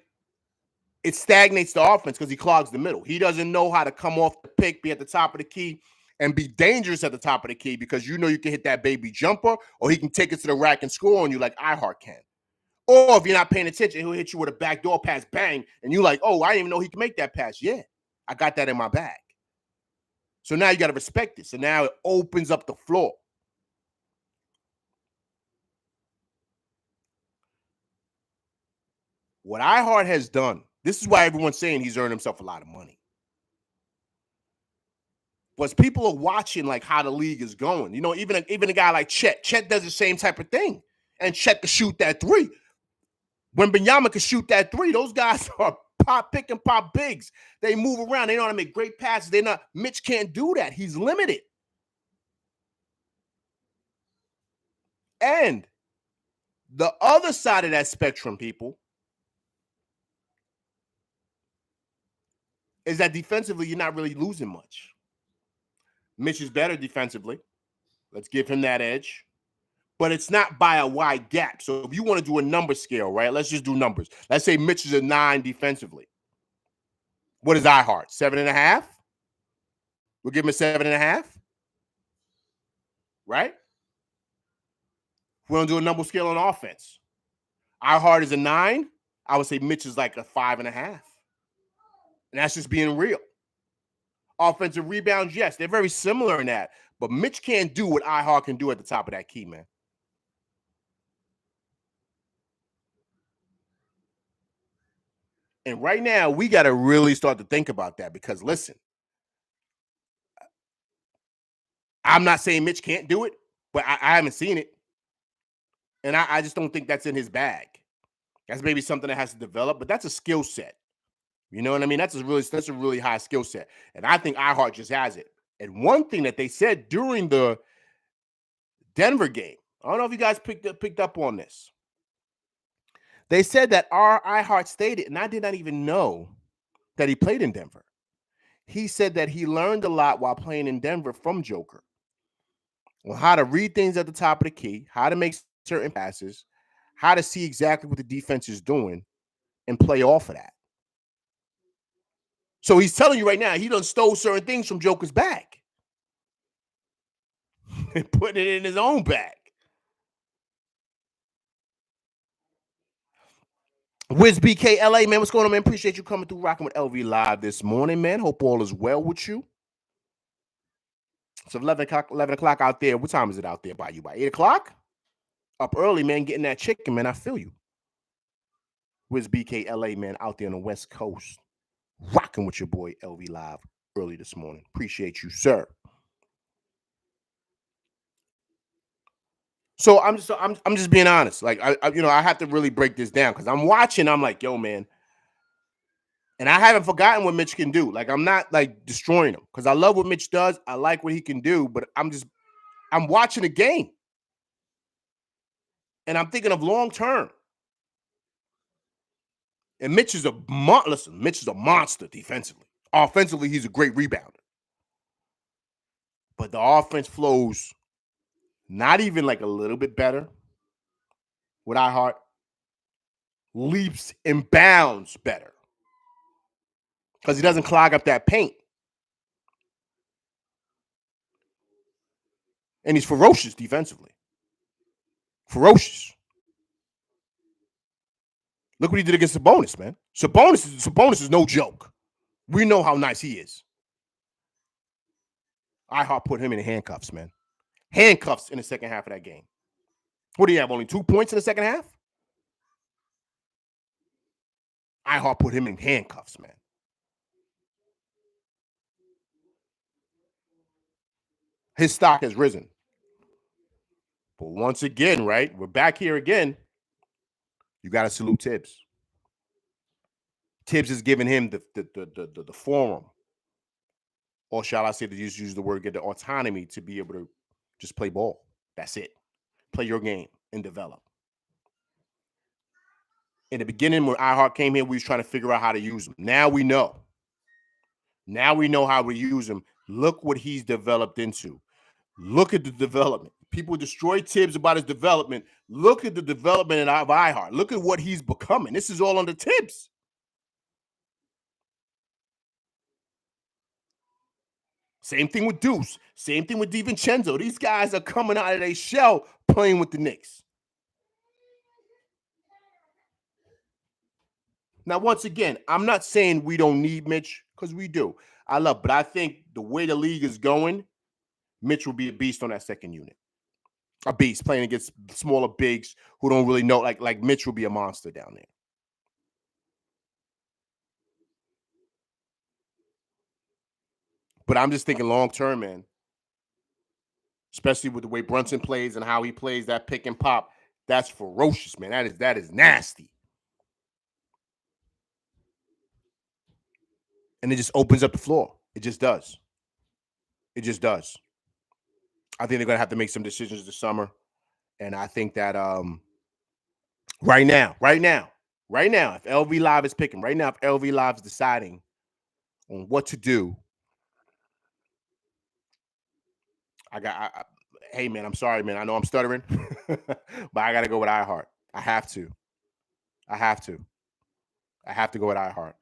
it stagnates the offense because he clogs the middle. He doesn't know how to come off the pick, be at the top of the key, and be dangerous at the top of the key because you know you can hit that baby jumper, or he can take it to the rack and score on you like iHeart can. Or if you're not paying attention, he'll hit you with a backdoor pass, bang, and you're like, oh, I didn't even know he can make that pass. Yeah, I got that in my bag. So now you got to respect it. So now it opens up the floor. What iHeart has done, this is why everyone's saying he's earned himself a lot of money. But people are watching like how the league is going. You know, even a guy like Chet. Chet does the same type of thing. And Chet can shoot that three. When Benyama can shoot that three, those guys are pick and pop bigs. They move around. They know how to make great passes. They're not. Mitch can't do that. He's limited. And the other side of that spectrum, people, is that defensively, you're not really losing much. Mitch is better defensively. Let's give him that edge. But it's not by a wide gap. So if you want to do a number scale, right? Let's just do numbers. Let's say Mitch is a 9 defensively. What is iHeart? 7.5? We'll give him a 7.5. Right? We're going to do a number scale on offense. iHeart is a 9. I would say Mitch is like a 5.5. And that's just being real. Offensive rebounds, yes, they're very similar in that. But Mitch can't do what iHeart can do at the top of that key, man. And right now, we got to really start to think about that because, listen, I'm not saying Mitch can't do it, but I haven't seen it. And I just don't think that's in his bag. That's maybe something that has to develop, but that's a skill set. You know what I mean? That's a really high skill set. And I think iHeart just has it. And one thing that they said during the Denver game, I don't know if you guys picked up on this. They said that our iHeart stated, and I did not even know that he played in Denver. He said that he learned a lot while playing in Denver from Joker on how to read things at the top of the key, how to make certain passes, how to see exactly what the defense is doing, and play off of that. So he's telling you right now he done stole certain things from Joker's bag and putting it in his own bag. Wiz BK LA, man, what's going on, man? Appreciate you coming through, rocking with LV Live this morning, man. Hope all is well with you. It's 11 o'clock out there. What time is it out there by you? By 8 o'clock? Up early, man, getting that chicken, man. I feel you. Wiz BK LA, man, out there on the West Coast. Rocking with your boy LV Live early this morning. Appreciate you, sir. So I'm just being honest. Like I have to really break this down because I'm watching. I'm like, yo, man. And I haven't forgotten what Mitch can do. Like, I'm not like destroying him because I love what Mitch does. I like what he can do, but I'm watching the game. And I'm thinking of long term. And Mitch is Mitch is a monster defensively. Offensively, he's a great rebounder. But the offense flows not even like a little bit better with iHeart. Leaps and bounds better. Because he doesn't clog up that paint. And he's ferocious defensively. Ferocious. Look what he did against Sabonis, man. Sabonis is no joke. We know how nice he is. iHeart put him in handcuffs, man. Handcuffs in the second half of that game. What do you have? Only 2 points in the second half? iHeart put him in handcuffs, man. His stock has risen. But once again, right, we're back here again. You got to salute Tibbs. Tibbs is giving him the forum, or shall I say, to use the word, get the autonomy to be able to just play ball. That's it. Play your game and develop. In the beginning, when iHeart came here, we was trying to figure out how to use him. Now we know. Now we know how to use him. Look what he's developed into. Look at the development. People destroy Tibbs about his development. Look at the development of iHeart. Look at what he's becoming. This is all under Tibbs. Same thing with Deuce. Same thing with DiVincenzo. These guys are coming out of their shell playing with the Knicks. Now, once again, I'm not saying we don't need Mitch, because we do. But I think the way the league is going, Mitch will be a beast on that second unit. A beast playing against smaller bigs who don't really know. Like Mitch will be a monster down there. But I'm just thinking long term, man. Especially with the way Brunson plays and how he plays that pick and pop. That's ferocious, man. That is nasty. And it just opens up the floor. It just does. It just does. I think they're going to have to make some decisions this summer. And I think that right now, if LV Live is picking, right now, if LV Live is deciding on what to do, hey, man, I'm sorry, man. I know I'm stuttering, but I got to go with iHeart. I have to go with iHeart.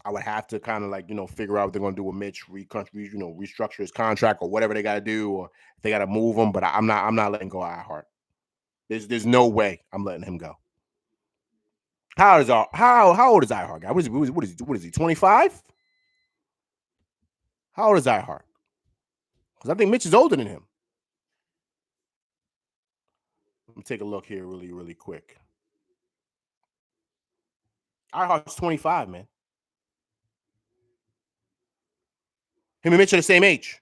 I would have to kind of like, figure out what they're going to do with Mitch, restructure his contract or whatever they got to do, or if they got to move him. But I'm not letting go of iHeart. There's no way I'm letting him go. How old is iHeart guy? What is he? 25? How old is iHeart? Because I think Mitch is older than him. Let me take a look here really, really quick. iHeart's 25, man. Him and Mitch are the same age.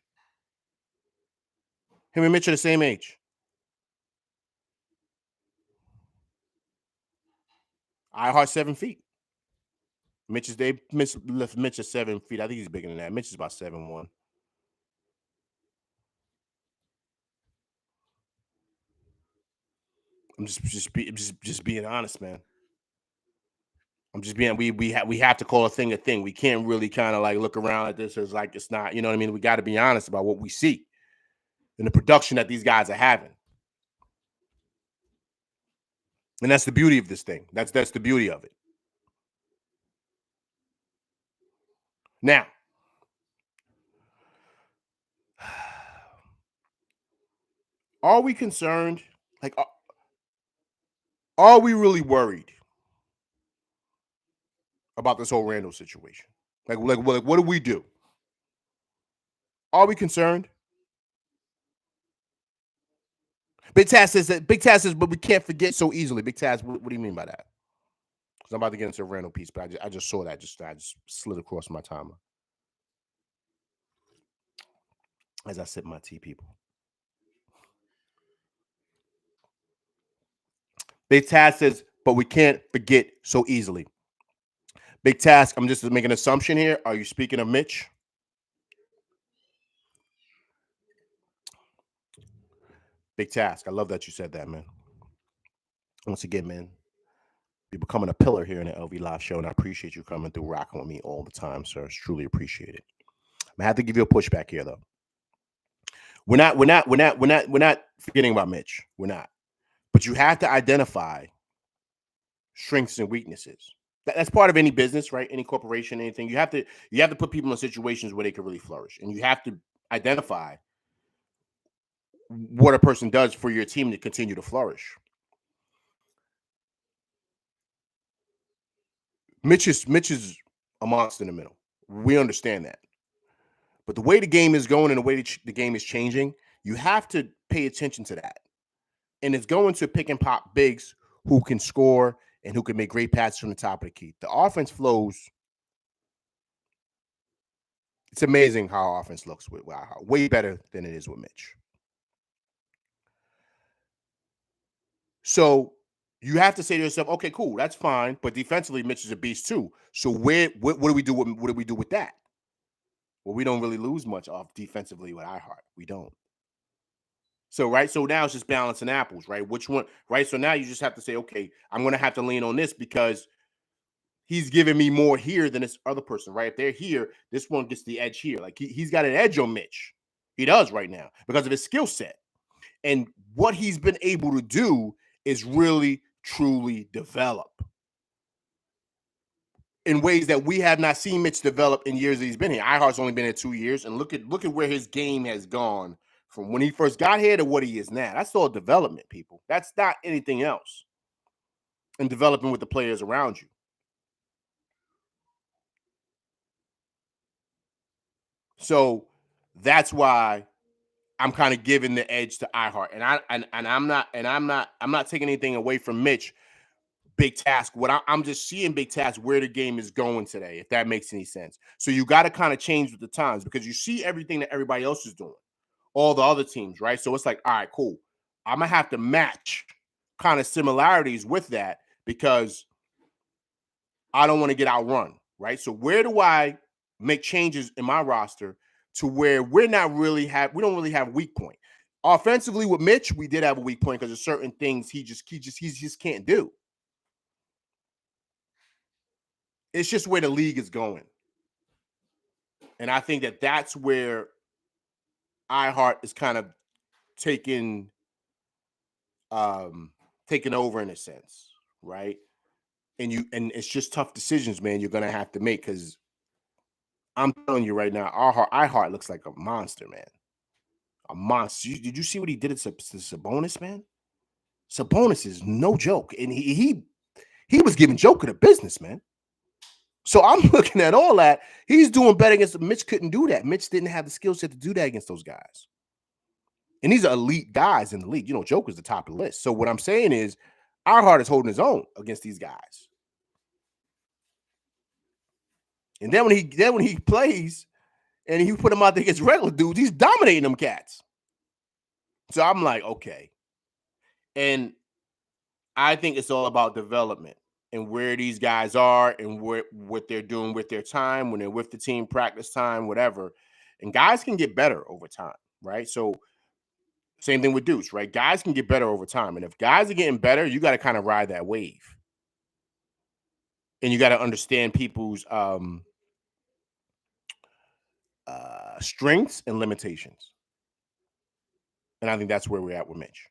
iHeart 7 feet. Mitch is 7 feet. I think he's bigger than that. Mitch is about 7'1". I'm just being honest, man. I'm just being we have to call a thing a thing. We can't really kind of like look around at this as like it's not, you know what I mean? We got to be honest about what we see and the production that these guys are having. And that's the beauty of this thing. That's the beauty of it. Now, are we concerned? Like, are we really worried about this whole Randall situation? Like, what do we do? Are we concerned? Big Taz says, but we can't forget so easily. Big Taz, what do you mean by that? Because I'm about to get into a Randall piece, but I just saw that. I just slid across my timer as I sip my tea, people. Big Taz says, but we can't forget so easily. Big Taz, I'm just making an assumption here. Are you speaking of Mitch? Big Task. I love that you said that, man. Once again, man, you're becoming a pillar here in the LV Live show, and I appreciate you coming through, rocking with me all the time, sir. It's truly appreciated. I have to give you a pushback here, though. We're not forgetting about Mitch. We're not. But you have to identify strengths and weaknesses. That's part of any business, right? Any corporation, anything. You have to put people in situations where they can really flourish, and you have to identify what a person does for your team to continue to flourish. Mitch is a monster in the middle. We understand that. But the way the game is going and the way the game is changing, you have to pay attention to that. And it's going to pick and pop bigs who can score and who can make great passes from the top of the key. The offense flows. It's amazing how our offense looks with way better than it is with Mitch. So you have to say to yourself, okay, cool, that's fine. But defensively, Mitch is a beast too. So what do we do with that? Well, we don't really lose much off defensively with iHeart. We don't. So, right. So now it's just balancing apples, right? Which one, right? So now you just have to say, okay, I'm going to have to lean on this because he's giving me more here than this other person, right? If they're here, this one gets the edge here. Like he's got an edge on Mitch. He does right now because of his skill set. And what he's been able to do is really, truly develop in ways that we have not seen Mitch develop in years that he's been here. iHeart's only been here 2 years, and look at where his game has gone from when he first got here to what he is now. That's all development, people. That's not anything else. And developing with the players around you. So that's why I'm kind of giving the edge to iHeart, and I'm not taking anything away from Mitch. Big Task. I'm just seeing Big Task where the game is going today, if that makes any sense. So you got to kind of change with the times because you see everything that everybody else is doing, all the other teams, right? So it's like, all right, cool. I'm gonna have to match kind of similarities with that because I don't want to get outrun, right? So where do I make changes in my roster to where we don't really have a weak point? Offensively with Mitch, we did have a weak point because there's certain things he just can't do. It's just where the league is going. And I think that's where iHeart is kind of taking over in a sense, right? And it's just tough decisions, man, you're gonna have to make, because I'm telling you right now, iHeart looks like a monster, man. A monster. Did you see what he did to Sabonis, man? Sabonis is no joke. And he was giving Joker the business, man. So I'm looking at all that. He's doing better against Mitch. Couldn't do that. Mitch didn't have the skill set to do that against those guys. And these are elite guys in the league. You know, Joker's the top of the list. So what I'm saying is, iHeart is holding his own against these guys. And then when he plays and he put him out there against regular dudes, he's dominating them cats. So I'm like, okay. And I think it's all about development and where these guys are and what they're doing with their time, when they're with the team, practice time, whatever. And guys can get better over time, right? So same thing with Deuce, right? Guys can get better over time. And if guys are getting better, you got to kind of ride that wave. And you got to understand people's strengths and limitations. And I think that's where we're at with Mitch.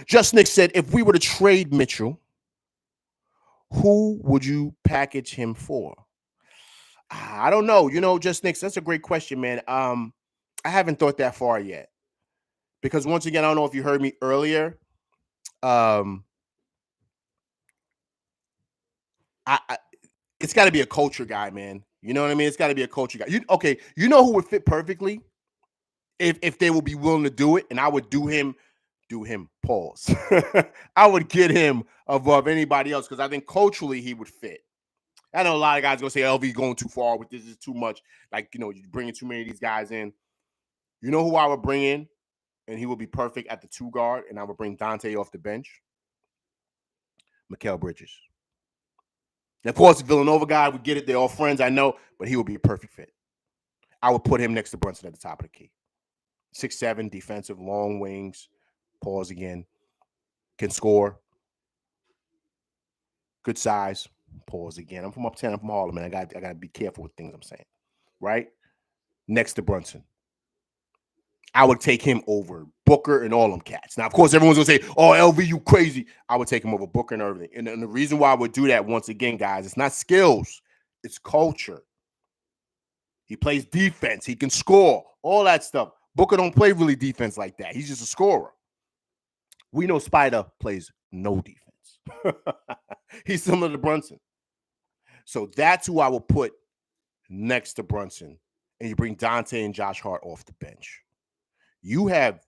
Just Nick said, if we were to trade Mitchell, who would you package him for? I don't know. You know, Just Nick, that's a great question, man. I haven't thought that far yet. Because once again, I don't know if you heard me earlier. It's got to be a culture guy, man. You know what I mean? It's got to be a culture guy. You know who would fit perfectly if they would be willing to do it, and I would do him. Pause. I would get him above anybody else because I think culturally he would fit. I know a lot of guys gonna say LV going too far with this, is too much. Like, you know, you're bringing too many of these guys in. You know who I would bring in, and he would be perfect at the 2 guard, and I would bring Dante off the bench? Mikal Bridges. And of course, the Villanova guy, we get it. They're all friends, I know, but he would be a perfect fit. I would put him next to Brunson at the top of the key. 6'7", defensive, long wings. Pause again. Can score. Good size. Pause again. I'm from uptown. I'm from Harlem, man. I got to be careful with things I'm saying. Right? Next to Brunson. I would take him over Booker and all them cats. Now, of course, everyone's going to say, oh, LV, you crazy. I would take him over Booker and everything. And the reason why I would do that, once again, guys, it's not skills. It's culture. He plays defense. He can score. All that stuff. Booker don't play really defense like that. He's just a scorer. We know Spider plays no defense. He's similar to Brunson. So that's who I will put next to Brunson. And you bring Dante and Josh Hart off the bench. You have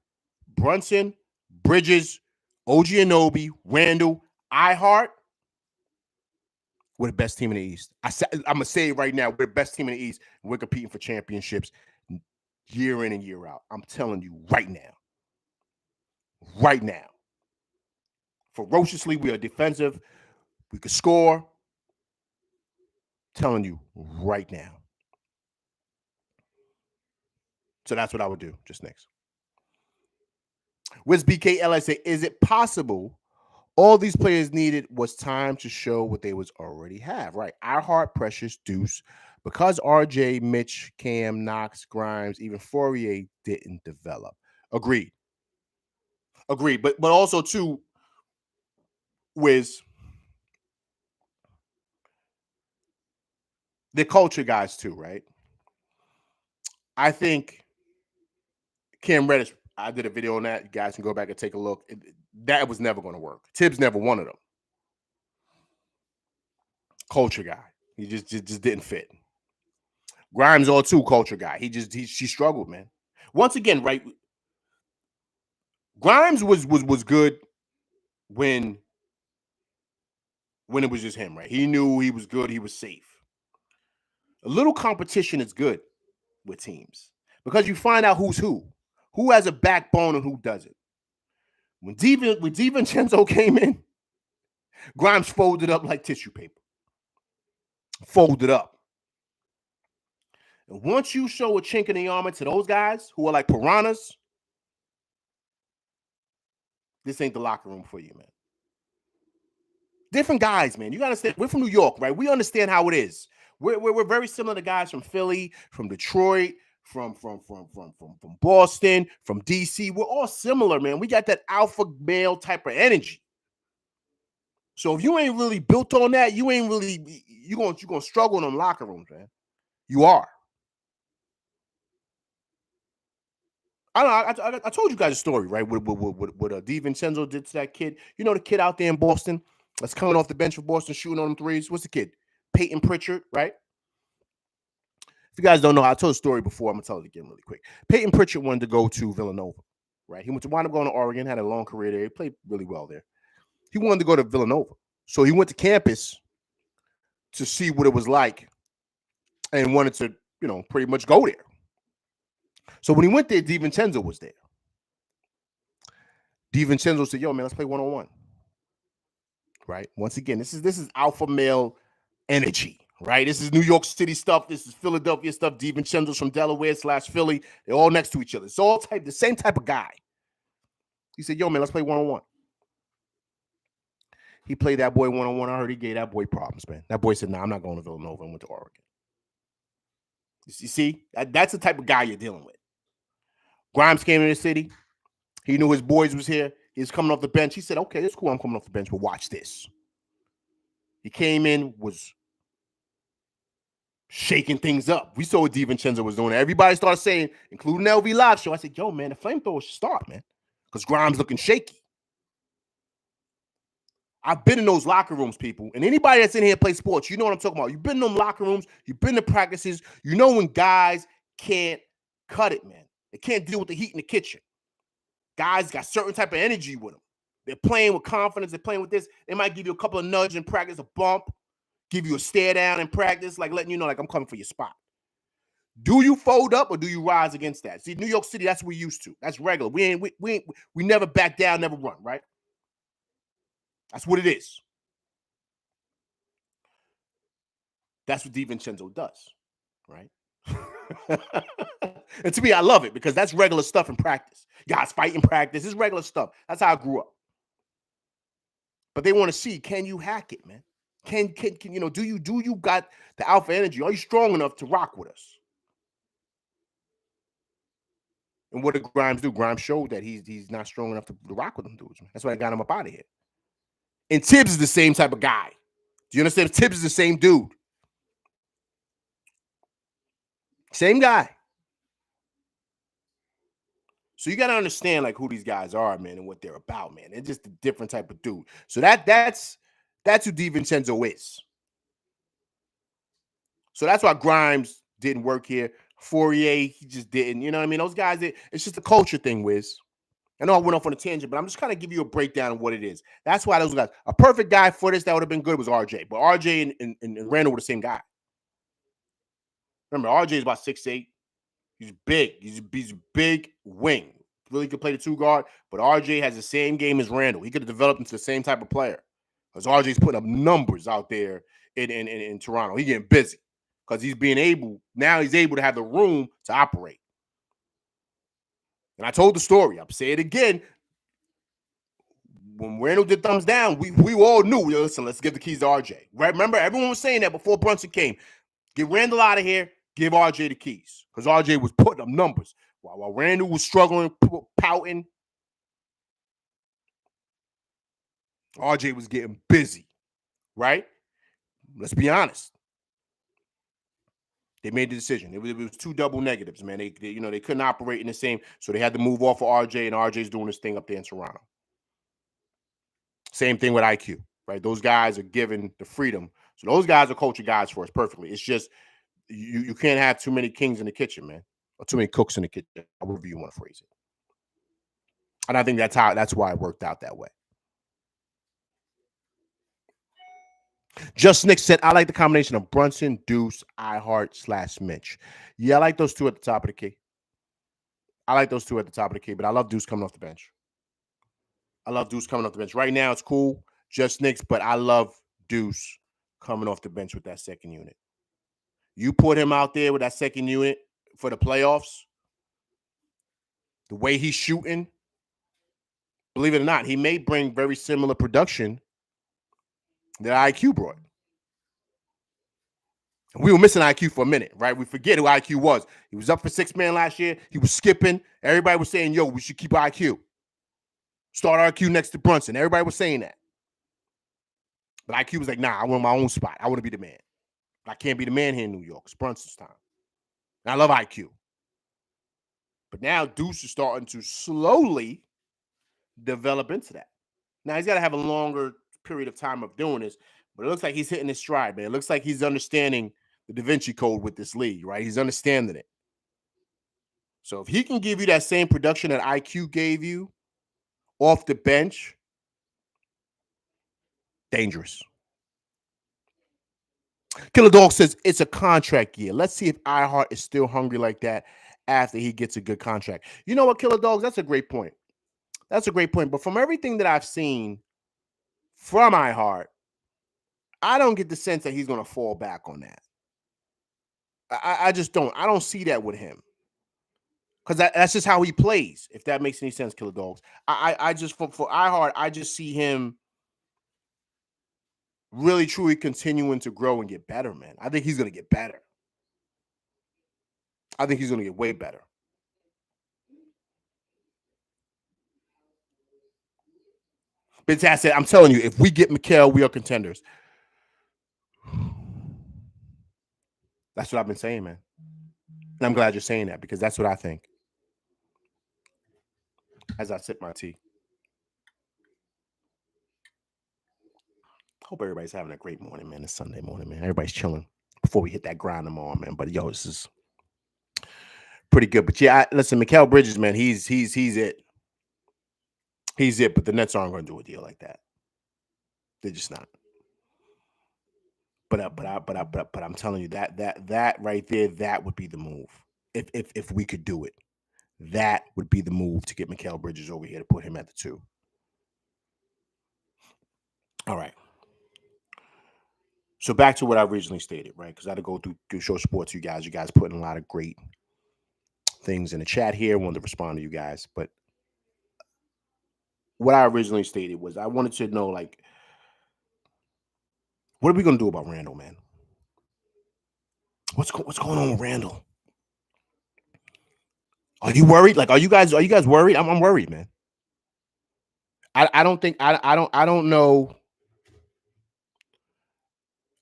Brunson, Bridges, OG Anunoby, Randall, iHeart. We're the best team in the East. I'm going to say it right now. We're the best team in the East. And we're competing for championships year in and year out. I'm telling you right now. Right now. Ferociously, we are defensive. We could score. I'm telling you right now. So that's what I would do. Just next. Wiz BKLI say, is it possible all these players needed was time to show what they was already have? Right. iHeart, Precious, Deuce. Because RJ, Mitch, Cam, Knox, Grimes, even Fourier didn't develop. Agreed. But also, too, Wiz, the culture guys, too, right? I think Cam Reddish, I did a video on that. You guys can go back and take a look. That was never going to work. Tibbs never wanted him. Culture guy. He just didn't fit. Grimes, all too, culture guy. She struggled, man. Once again, right? Grimes was good when it was just him, right? He knew he was good. He was safe. A little competition is good with teams because you find out who's who has a backbone and who doesn't. When DiVincenzo came in, Grimes folded up like tissue paper. folded up. And once you show a chink in the armor to those guys who are like piranhas, this ain't the locker room for you, man. Different guys, man. You gotta understand. We're from New York, right? We understand how it is. We're very similar to guys from Philly, from Detroit, from Boston, from DC. We're all similar, man. We got that alpha male type of energy. So if you ain't really built on that, you ain't really you're gonna struggle in them locker rooms, man. You are. I told you guys a story, right? What DiVincenzo did to that kid. You know the kid out there in Boston that's coming off the bench for Boston shooting on them threes. What's the kid? Peyton Pritchard, right? If you guys don't know, I told a story before. I'm gonna tell it again really quick. Peyton Pritchard wanted to go to Villanova, right? He wound up going to Oregon, had a long career there. He played really well there. He wanted to go to Villanova, so he went to campus to see what it was like, and wanted to, pretty much go there. So when he went there, DiVincenzo was there. DiVincenzo said, "Yo, man, let's play one-on-one." Right? Once again, this is alpha male energy, right? This is New York City stuff. This is Philadelphia stuff. DiVincenzo's from Delaware / Philly. They're all next to each other. It's all the same type of guy. He said, "Yo, man, let's play one-on-one." He played that boy one-on-one. I heard he gave that boy problems, man. That boy said, "Nah, I'm not going to Villanova," and went to Oregon. You see, that's the type of guy you're dealing with. Grimes came in the city. He knew his boys was here. He was coming off the bench. He said, "Okay, it's cool. I'm coming off the bench, but watch this." He came in, was shaking things up. We saw what DiVincenzo was doing. Everybody started saying, including LV Live Show, I said, "Yo, man, the flamethrower should start, man, because Grimes looking shaky." I've been in those locker rooms, people, and anybody that's in here play sports, you know what I'm talking about. You've been in them locker rooms. You've been to practices. You know when guys can't cut it, man. They can't deal with the heat in the kitchen. Guys got certain type of energy with them. They're playing with confidence. They're playing with this. They might give you a couple of nudges in practice, a bump, give you a stare down in practice, like letting you know, like, I'm coming for your spot. Do you fold up or do you rise against that? See, New York City, that's what we used to. That's regular. We never back down, never run, right? That's what it is. That's what DiVincenzo does, right? And to me, I love it because that's regular stuff in practice. Guys fight in practice. It's regular stuff. That's how I grew up. But they want to see, can you hack it, man? Can do you got the alpha energy? Are you strong enough to rock with us? And what did Grimes do? Grimes showed that he's not strong enough to rock with them dudes, man. That's why I got him up out of here. And Tibbs is the same type of guy. Do you understand? Tibbs is the same dude. Same guy. So you got to understand like who these guys are, man, and what they're about, man. They're just a different type of dude. So that's who DiVincenzo is. So that's why Grimes didn't work here. Fourier, he just didn't. You know what I mean? Those guys, it's just a culture thing, Wiz. I know I went off on a tangent, but I'm just kind of give you a breakdown of what it is. That's why those guys, a perfect guy for this that would have been good was RJ. But RJ and Randall were the same guy. Remember, RJ is about 6'8". He's big. He's big wing. Really could play the two guard, but RJ has the same game as Randall. He could have developed into the same type of player. Because RJ's putting up numbers out there in Toronto. He's getting busy. Because he's able to have the room to operate. And I told the story. I'll say it again. When Randall did thumbs down, we all knew, listen, let's give the keys to RJ. Right? Remember, everyone was saying that before Brunson came. Get Randall out of here, give RJ the keys. Because RJ was putting up numbers. While Randall was struggling, pouting, RJ was getting busy. Right? Let's be honest. They made the decision. It was two double negatives, man. They couldn't operate in the same, so they had to move off of RJ, and RJ's doing his thing up there in Toronto. Same thing with IQ, right? Those guys are given the freedom. So those guys are culture guys for us perfectly. It's just you can't have too many kings in the kitchen, man, or too many cooks in the kitchen, however you want to phrase it. And I think that's why it worked out that way. Just Nick said, I like the combination of Brunson, Deuce, iHeart / Mitch. Yeah, I like those two at the top of the key. But I love Deuce coming off the bench. Right now, it's cool, Just Knicks, but I love Deuce coming off the bench with that second unit. You put him out there with that second unit for the playoffs, the way he's shooting, believe it or not, he may bring very similar production that IQ brought. We were missing IQ for a minute, right? We forget who IQ was. He was up for 6-man last year. He was skipping. Everybody was saying, yo, we should keep IQ. Start IQ next to Brunson. Everybody was saying that. But IQ was like, nah, I want my own spot. I want to be the man. I can't be the man here in New York. It's Brunson's time. And I love IQ. But now Deuce is starting to slowly develop into that. Now, he's got to have a longer period of time of doing this, but it looks like he's hitting his stride, man. It looks like he's understanding the Da Vinci Code with this league, right? He's understanding it. So if he can give you that same production that IQ gave you off the bench, dangerous. Killer Dog says it's a contract year. Let's see if iHeart is still hungry like that after he gets a good contract. You know what, Killer Dogs? That's a great point. That's a great point. But from everything that I've seen from iHeart, I don't get the sense that he's going to fall back on that. I just don't. I don't see that with him. Because that's just how he plays, if that makes any sense, Killer Dogs. I just, for iHeart, I just see him really, truly continuing to grow and get better, man. I think he's going to get better. I think he's going to get way better. Bitch said, I'm telling you, if we get Mikal, we are contenders. That's what I've been saying, man. And I'm glad you're saying that because that's what I think. As I sip my tea. Hope everybody's having a great morning, man. It's Sunday morning, man. Everybody's chilling before we hit that grind tomorrow, man. But yo, this is pretty good. But yeah, listen, Mikal Bridges, man, he's it. He's it. But the Nets aren't going to do a deal like that. They're just not. But I'm telling you that right there, that would be the move. If we could do it, that would be the move to get Mikal Bridges over here to put him at the 2. All right. So back to what I originally stated, right? Because I had to go through show sports. You guys putting a lot of great things in the chat here. I wanted to respond to you guys, but what I originally stated was I wanted to know, like, what are we gonna do about Randall, man? What's going on with Randall? Are you worried? Like, are you guys worried? I'm worried, man. I don't know.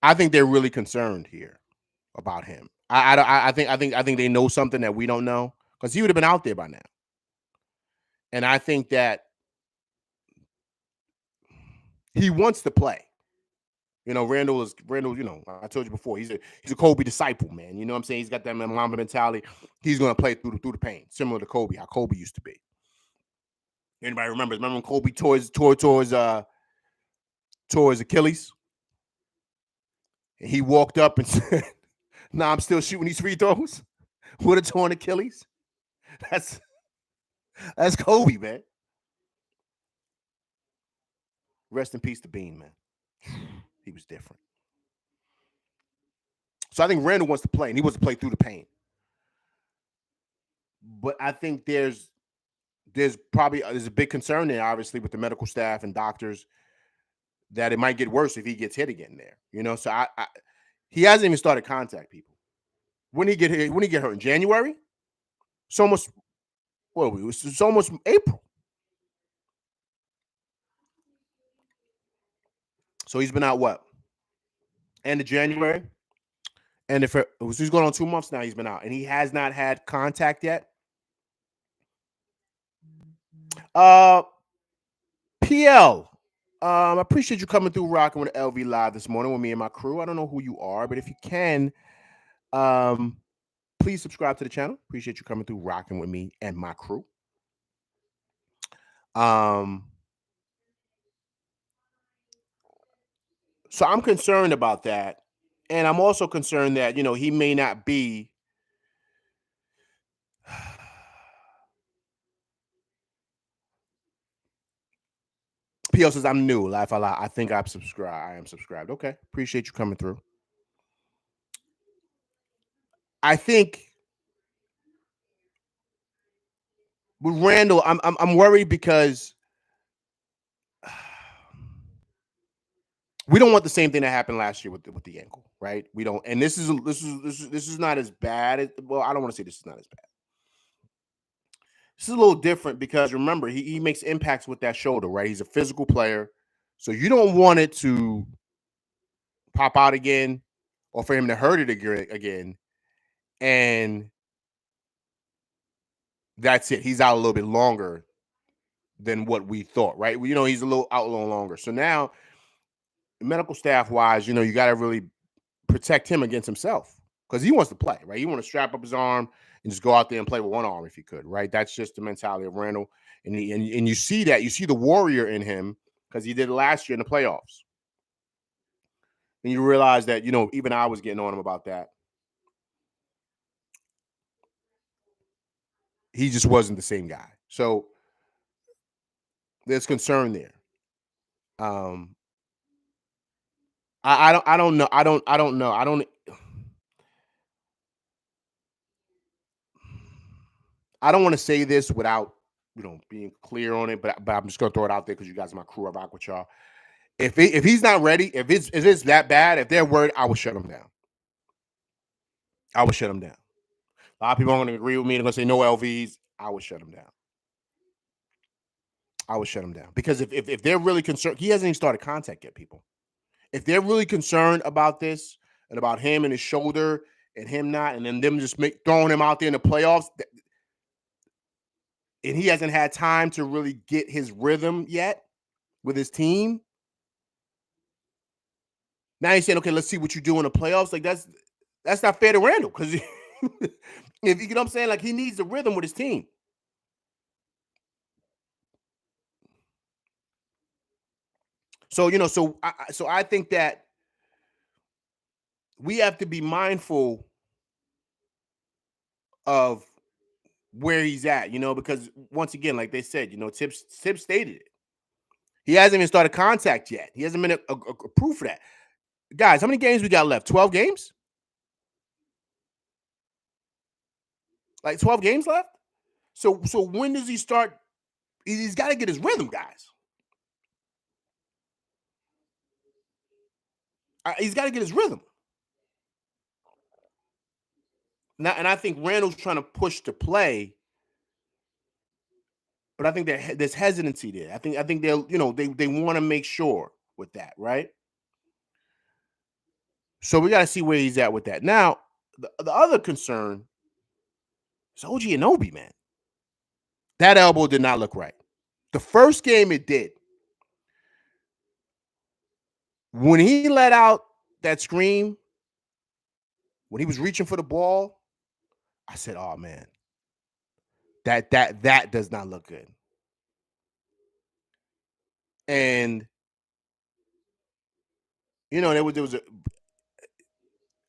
I think they're really concerned here about him. I think they know something that we don't know because he would have been out there by now. And I think that he wants to play. You know, Randall, you know, I told you before, he's a Kobe disciple, man. You know what I'm saying? He's got that Mamba mentality. He's going to play through the pain, similar to Kobe, how Kobe used to be. Anybody remember when Kobe tore his Achilles? And he walked up and said, nah, I'm still shooting these free throws with a torn Achilles. That's Kobe, man. Rest in peace to Bean, man. He was different. So I think Randall wants to play, and he wants to play through the pain. But I think there's a big concern there, obviously, with the medical staff and doctors that it might get worse if he gets hit again there. You know, so he hasn't even started contact people. When he get hurt in January, it's almost it's almost April. So he's been out what? End of January. And he's going on 2 months now, he's been out, and he has not had contact yet. PL, I appreciate you coming through rocking with LV Live this morning with me and my crew. I don't know who you are, but if you can, please subscribe to the channel. Appreciate you coming through rocking with me and my crew. So I'm concerned about that. And I'm also concerned that, you know, he may not be PL says I'm new. Laugh a lot. I think I'm subscribed. I am subscribed. Okay, appreciate you coming through. I think with Randall, I'm worried because we don't want the same thing that happened last year with the ankle, right? We don't, and this is not as bad. Well, I don't want to say this is not as bad. This is a little different because remember he makes impacts with that shoulder, right? He's a physical player, so you don't want it to pop out again, or for him to hurt it again, and that's it. He's out a little bit longer than what we thought, right? He's a little out a little longer. So now, medical staff wise, you got to really protect him against himself because he wants to play, right? He want to strap up his arm and just go out there and play with one arm if he could, right? That's just the mentality of Randall, and you see that, you see the warrior in him because he did it last year in the playoffs, and you realize that even I was getting on him about that. He just wasn't the same guy, so there's concern there. I don't know. I don't know. I don't want to say this without being clear on it, but I'm just gonna throw it out there because you guys are my crew. I rock with y'all. If he's not ready, if it's that bad, if they're worried, I would shut him down. I would shut him down. A lot of people are going to agree with me. They're going to say no LVs. I would shut him down. I would shut him down because if they're really concerned, he hasn't even started contact yet. People, if they're really concerned about this and about him and his shoulder and him not, and then them just throwing him out there in the playoffs, and he hasn't had time to really get his rhythm yet with his team. Now he's saying, okay, let's see what you do in the playoffs. Like that's not fair to Randall because if you know what I'm saying, like he needs the rhythm with his team. So I think that we have to be mindful of where he's at, because once again, like they said, Tibbs stated it. He hasn't even started contact yet. He hasn't been a proof of that. Guys, how many games we got left? 12 games? Like 12 games left? So when does he start? He's got to get his rhythm, guys. He's got to get his rhythm. Now, and I think Randall's trying to push to play, but I think there's hesitancy there. I think they'll, they want to make sure with that, right? So we got to see where he's at with that. Now, the other concern is OG Anunoby, man. That elbow did not look right. The first game it did. When he let out that scream, when he was reaching for the ball, I said, "Oh man, that does not look good." And there was a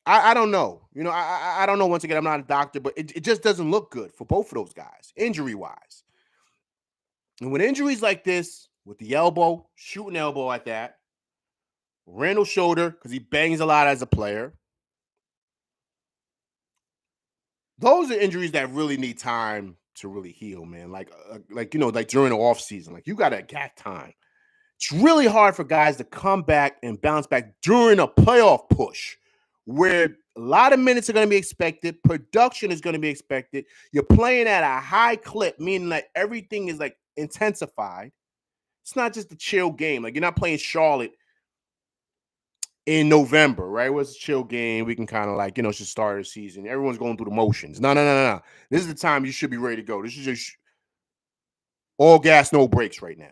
I don't know. I don't know. Once again, I'm not a doctor, but it just doesn't look good for both of those guys, injury wise. And with injuries like this, with the elbow, shooting elbow at that, Randall's shoulder, because he bangs a lot as a player. Those are injuries that really need time to really heal, man. Like during the off season, like you got to get time. It's really hard for guys to come back and bounce back during a playoff push where a lot of minutes are going to be expected. Production is going to be expected. You're playing at a high clip, meaning that everything is like intensified. It's not just a chill game. Like you're not playing Charlotte in November, right? It was a chill game. We can kind of like, it's the start of the season. Everyone's going through the motions. No. This is the time you should be ready to go. This is just all gas, no brakes right now.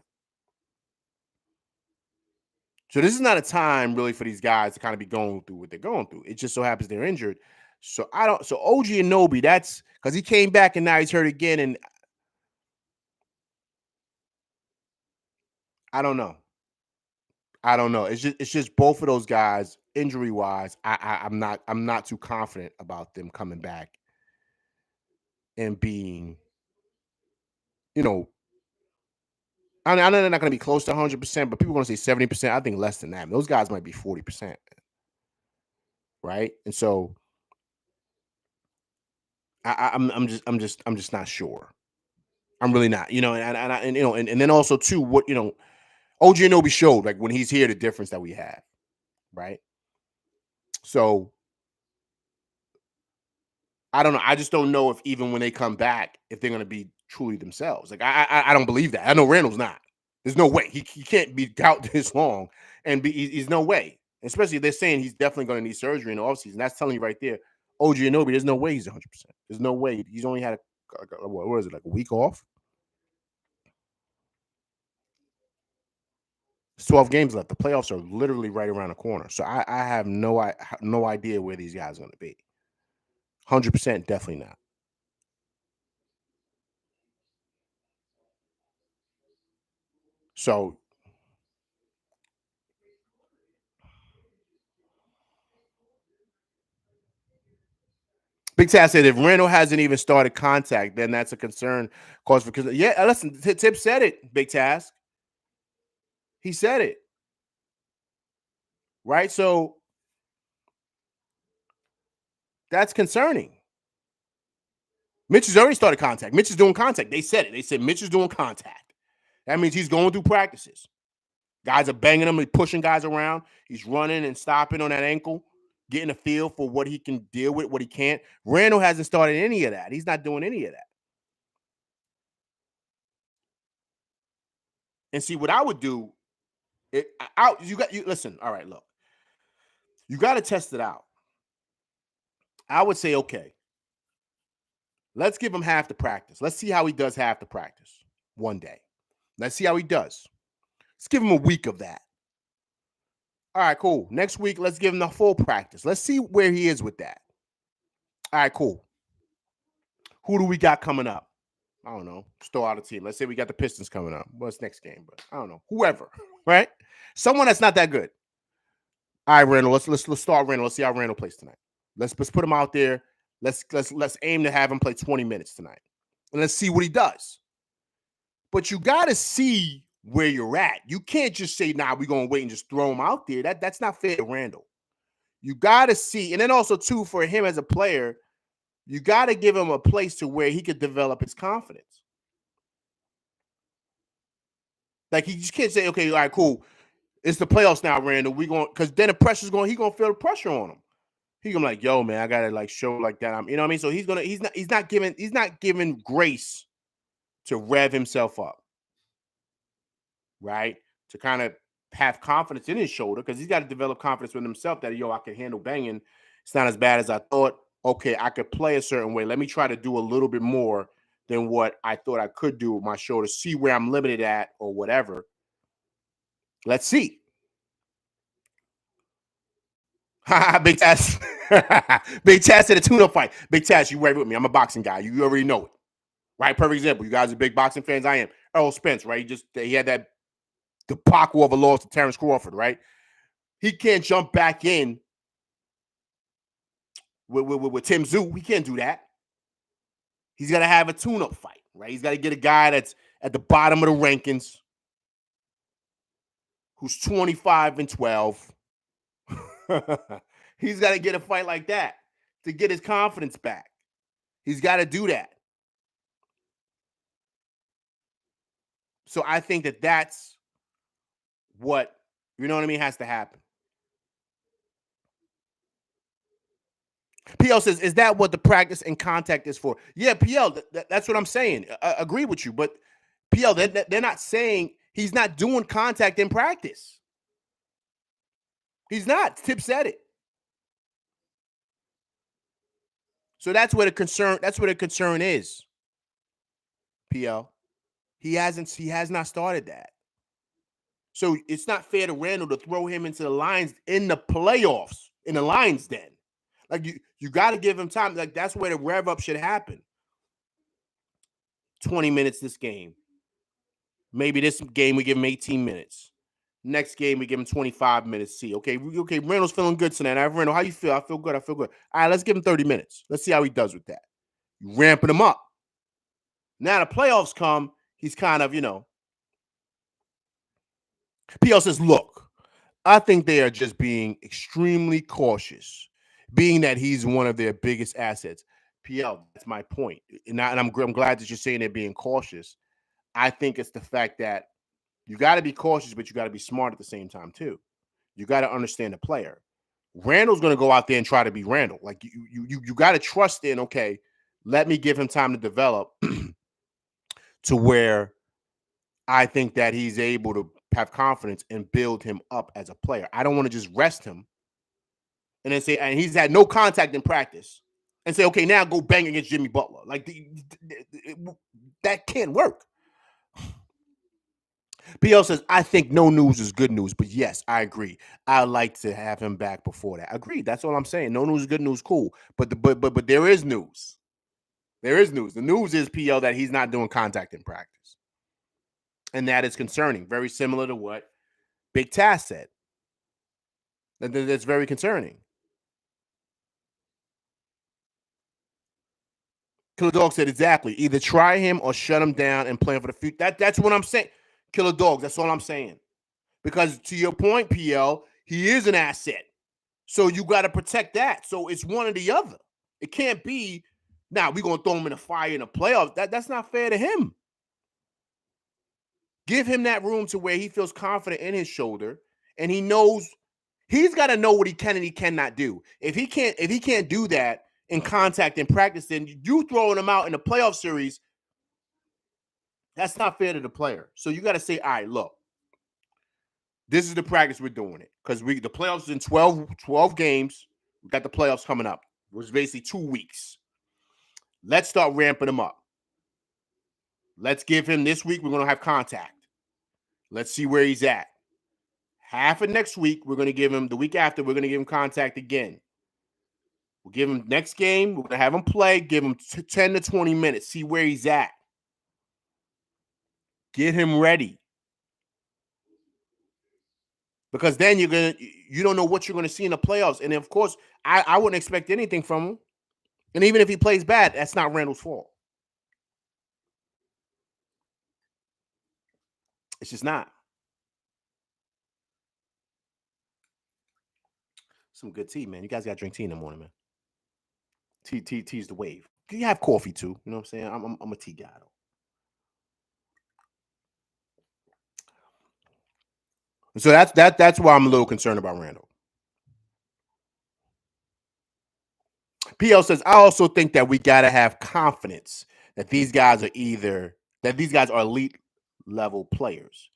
So this is not a time really for these guys to kind of be going through what they're going through. It just so happens they're injured. So OG Anunoby, that's because he came back and now he's hurt again. And I don't know. It's just both of those guys, injury wise, I'm not too confident about them coming back and being, I know they're not going to be close to 100%, but people are going to say 70%. I think less than that. Those guys might be 40%, right? And so I'm just not sure. I'm really not, and then also too, what OG Anunoby showed like when he's here the difference that we have, right? So I don't know. I just don't know if even when they come back, if they're going to be truly themselves. Like I don't believe that. I know Randall's not. There's no way he can't be out this long and be. He's no way. Especially if they're saying he's definitely going to need surgery in the offseason. That's telling you right there. OG Anunoby, there's no way he's 100%. There's no way. He's only had what is it, like a week off? It's 12 games left. The playoffs are literally right around the corner. So I have no idea where these guys are going to be. 100%, definitely not. So Big Taz said if Randall hasn't even started contact, then that's a concern. Cause because yeah, listen, Tip said it. Big Taz, he said it right. So that's concerning. Mitch has already started contact. Mitch is doing contact. They said it. They said Mitch is doing contact. That means he's going through practices. Guys are banging him, he's pushing guys around. He's running and stopping on that ankle, getting a feel for what he can deal with, what he can't. Randall hasn't started any of that. He's not doing any of that. And see what I would do. You listen. All right, look, you got to test it out. I would say, okay, let's give him half the practice. Let's see how he does half the practice one day. Let's see how he does. Let's give him a week of that. All right, cool. Next week, let's give him the full practice. Let's see where he is with that. All right, cool. Who do we got coming up? I don't know. Just throw out a team. Let's say we got the Pistons coming up. What's next game? But I don't know. Whoever, right? Someone that's not that good. All right, Randall. Let's start Randall. Let's see how Randall plays tonight. Let's put him out there. Let's aim to have him play 20 minutes tonight. And let's see what he does. But you got to see where you're at. You can't just say, nah, we're going to wait and just throw him out there. That's not fair to Randall. You got to see. And then also, too, for him as a player, you got to give him a place to where he could develop his confidence. Like, he just can't say, okay, all right, cool. It's the playoffs now, Randall. We going, because then the pressure's going, he's going to feel the pressure on him. He's gonna be like, yo, man, I gotta like show like that. You know what I mean? So he's not giving grace to rev himself up, right? To kind of have confidence in his shoulder, because he's got to develop confidence with himself that, yo, I can handle banging. It's not as bad as I thought. Okay, I could play a certain way. Let me try to do a little bit more than what I thought I could do with my shoulder, see where I'm limited at or whatever. Let's see. Big Taz. Big Taz said a tune-up fight. Big Taz, you right with me. I'm a boxing guy. You already know it. Right? Perfect example. You guys are big boxing fans. I am. Errol Spence, right? He had that debacle of a loss to Terrence Crawford, right? He can't jump back in with Tim Tszyu. He can't do that. He's got to have a tune-up fight, right? He's got to get a guy that's at the bottom of the rankings, who's 25-12. He's got to get a fight like that to get his confidence back. He's got to do that. So I think that's what, you know what I mean, has to happen. PL says, is that what the practice and contact is for? Yeah, PL, that's what I'm saying. I agree with you. But PL, they're not saying he's not doing contact in practice. He's not. Tip said it. So that's where the concern is. PL. He has not started that. So it's not fair to Randall to throw him into the lines in the playoffs, in the lines den. Like you got to give him time. Like that's where the rev up should happen. 20 minutes this game. Maybe this game we give him 18 minutes. Next game we give him 25 minutes. See, okay, Randall's feeling good tonight. Randall, how you feel? I feel good. All right, let's give him 30 minutes. Let's see how he does with that. You ramping him up. Now the playoffs come. He's kind of, PL says, look, I think they are just being extremely cautious, being that he's one of their biggest assets. PL, that's my point. And I'm glad that you're saying they're being cautious. I think it's the fact that you got to be cautious, but you got to be smart at the same time, too. You got to understand the player. Randall's going to go out there and try to be Randall. Like you got to trust in, okay, let me give him time to develop to where I think that he's able to have confidence and build him up as a player. I don't want to just rest him and then say, and he's had no contact in practice and say, okay, now go bang against Jimmy Butler. Like that can't work. PL says, I think no news is good news, but yes, I agree. I'd like to have him back before that. Agreed. That's all I'm saying. No news is good news, cool. But there is news. There is news. The news is, PL, that he's not doing contact in practice. And that is concerning. Very similar to what Big Taz said. That's very concerning. Killer Dog said, exactly. Either try him or shut him down and plan for the future. That's what I'm saying. Killer Dog, that's all I'm saying. Because to your point, PL, he is an asset. So you got to protect that. So it's one or the other. It can't be, now we're going to throw him in the fire in the playoffs. That's not fair to him. Give him that room to where he feels confident in his shoulder and he knows he's got to know what he can and he cannot do. If he can't do that in contact and practice, then you throwing him out in the playoff series, that's not fair to the player. So you got to say, all right, look, this is the practice we're doing it. Because the playoffs is in 12 games. We got the playoffs coming up. It was basically 2 weeks. Let's start ramping him up. Let's give him this week, we're going to have contact. Let's see where he's at. Half of next week, we're going to give him, the week after, we're going to give him contact again. We'll give him next game, we're going to have him play, give him 10 to 20 minutes, see where he's at. Get him ready. Because then you don't know what you're going to see in the playoffs. And of course, I wouldn't expect anything from him. And even if he plays bad, that's not Randall's fault. It's just not. Some good tea, man. You guys got to drink tea in the morning, man. Tea's the wave. You have coffee too. You know what I'm saying? I'm a tea guy though. So that's why I'm a little concerned about Randall. PL says, I also think that we gotta have confidence that these guys are elite level players,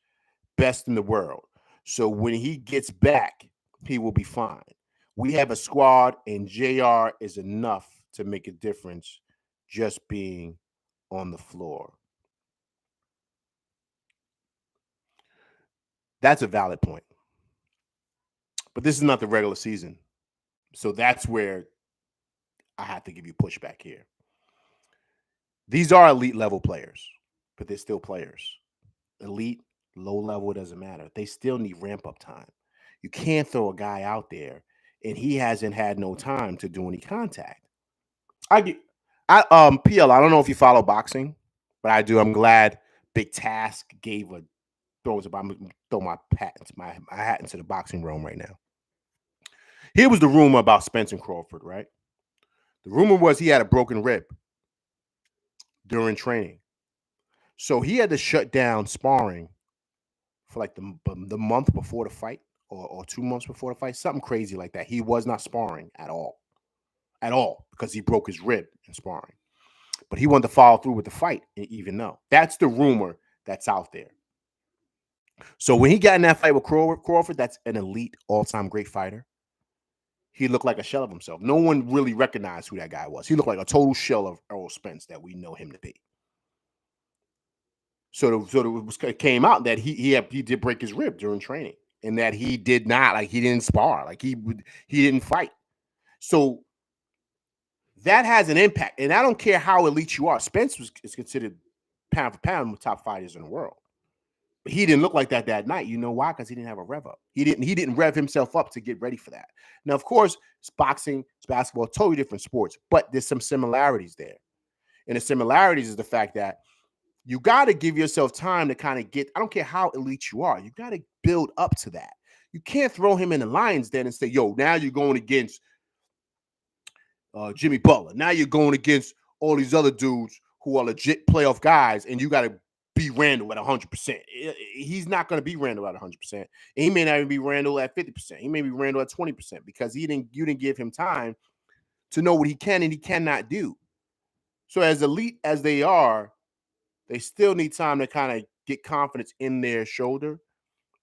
best in the world. So when he gets back, he will be fine. We have a squad, and JR is enough to make a difference just being on the floor. That's a valid point. But this is not the regular season. So that's where I have to give you pushback here. These are elite level players, but they're still players. Elite, low level, doesn't matter. They still need ramp up time. You can't throw a guy out there and he hasn't had no time to do any contact. PL, I don't know if you follow boxing, but I do. I'm glad Big Task gave a throw my hat into the boxing realm right now. Here was the rumor about Spencer Crawford, right? The rumor was he had a broken rib during training. So he had to shut down sparring for like the month before the fight or 2 months before the fight, something crazy like that. He was not sparring at all, because he broke his rib in sparring. But he wanted to follow through with the fight, even though. That's the rumor that's out there. So when he got in that fight with Crawford, that's an elite, all-time great fighter. He looked like a shell of himself. No one really recognized who that guy was. He looked like a total shell of Errol Spence that we know him to be. So it came out that he did break his rib during training, and that he did not, like, he didn't spar, like he didn't fight. So that has an impact, and I don't care how elite you are. Spence is considered pound for pound one of the top fighters in the world. But he didn't look like that night. You know why? Because he didn't have a rev up. He didn't rev himself up to get ready for that. Now, of course, it's boxing, it's basketball, totally different sports, but there's some similarities there. And the similarities is the fact that you got to give yourself time to kind of get, I don't care how elite you are, you got to build up to that. You can't throw him in the Lions den and say, yo, now you're going against Jimmy Butler. Now you're going against all these other dudes who are legit playoff guys, and you got to be Randall at 100%. He's not going to be Randall at 100%. He may not even be Randall at 50%. He may be Randall at 20% because you didn't give him time to know what he can and he cannot do. So as elite as they are, they still need time to kind of get confidence in their shoulder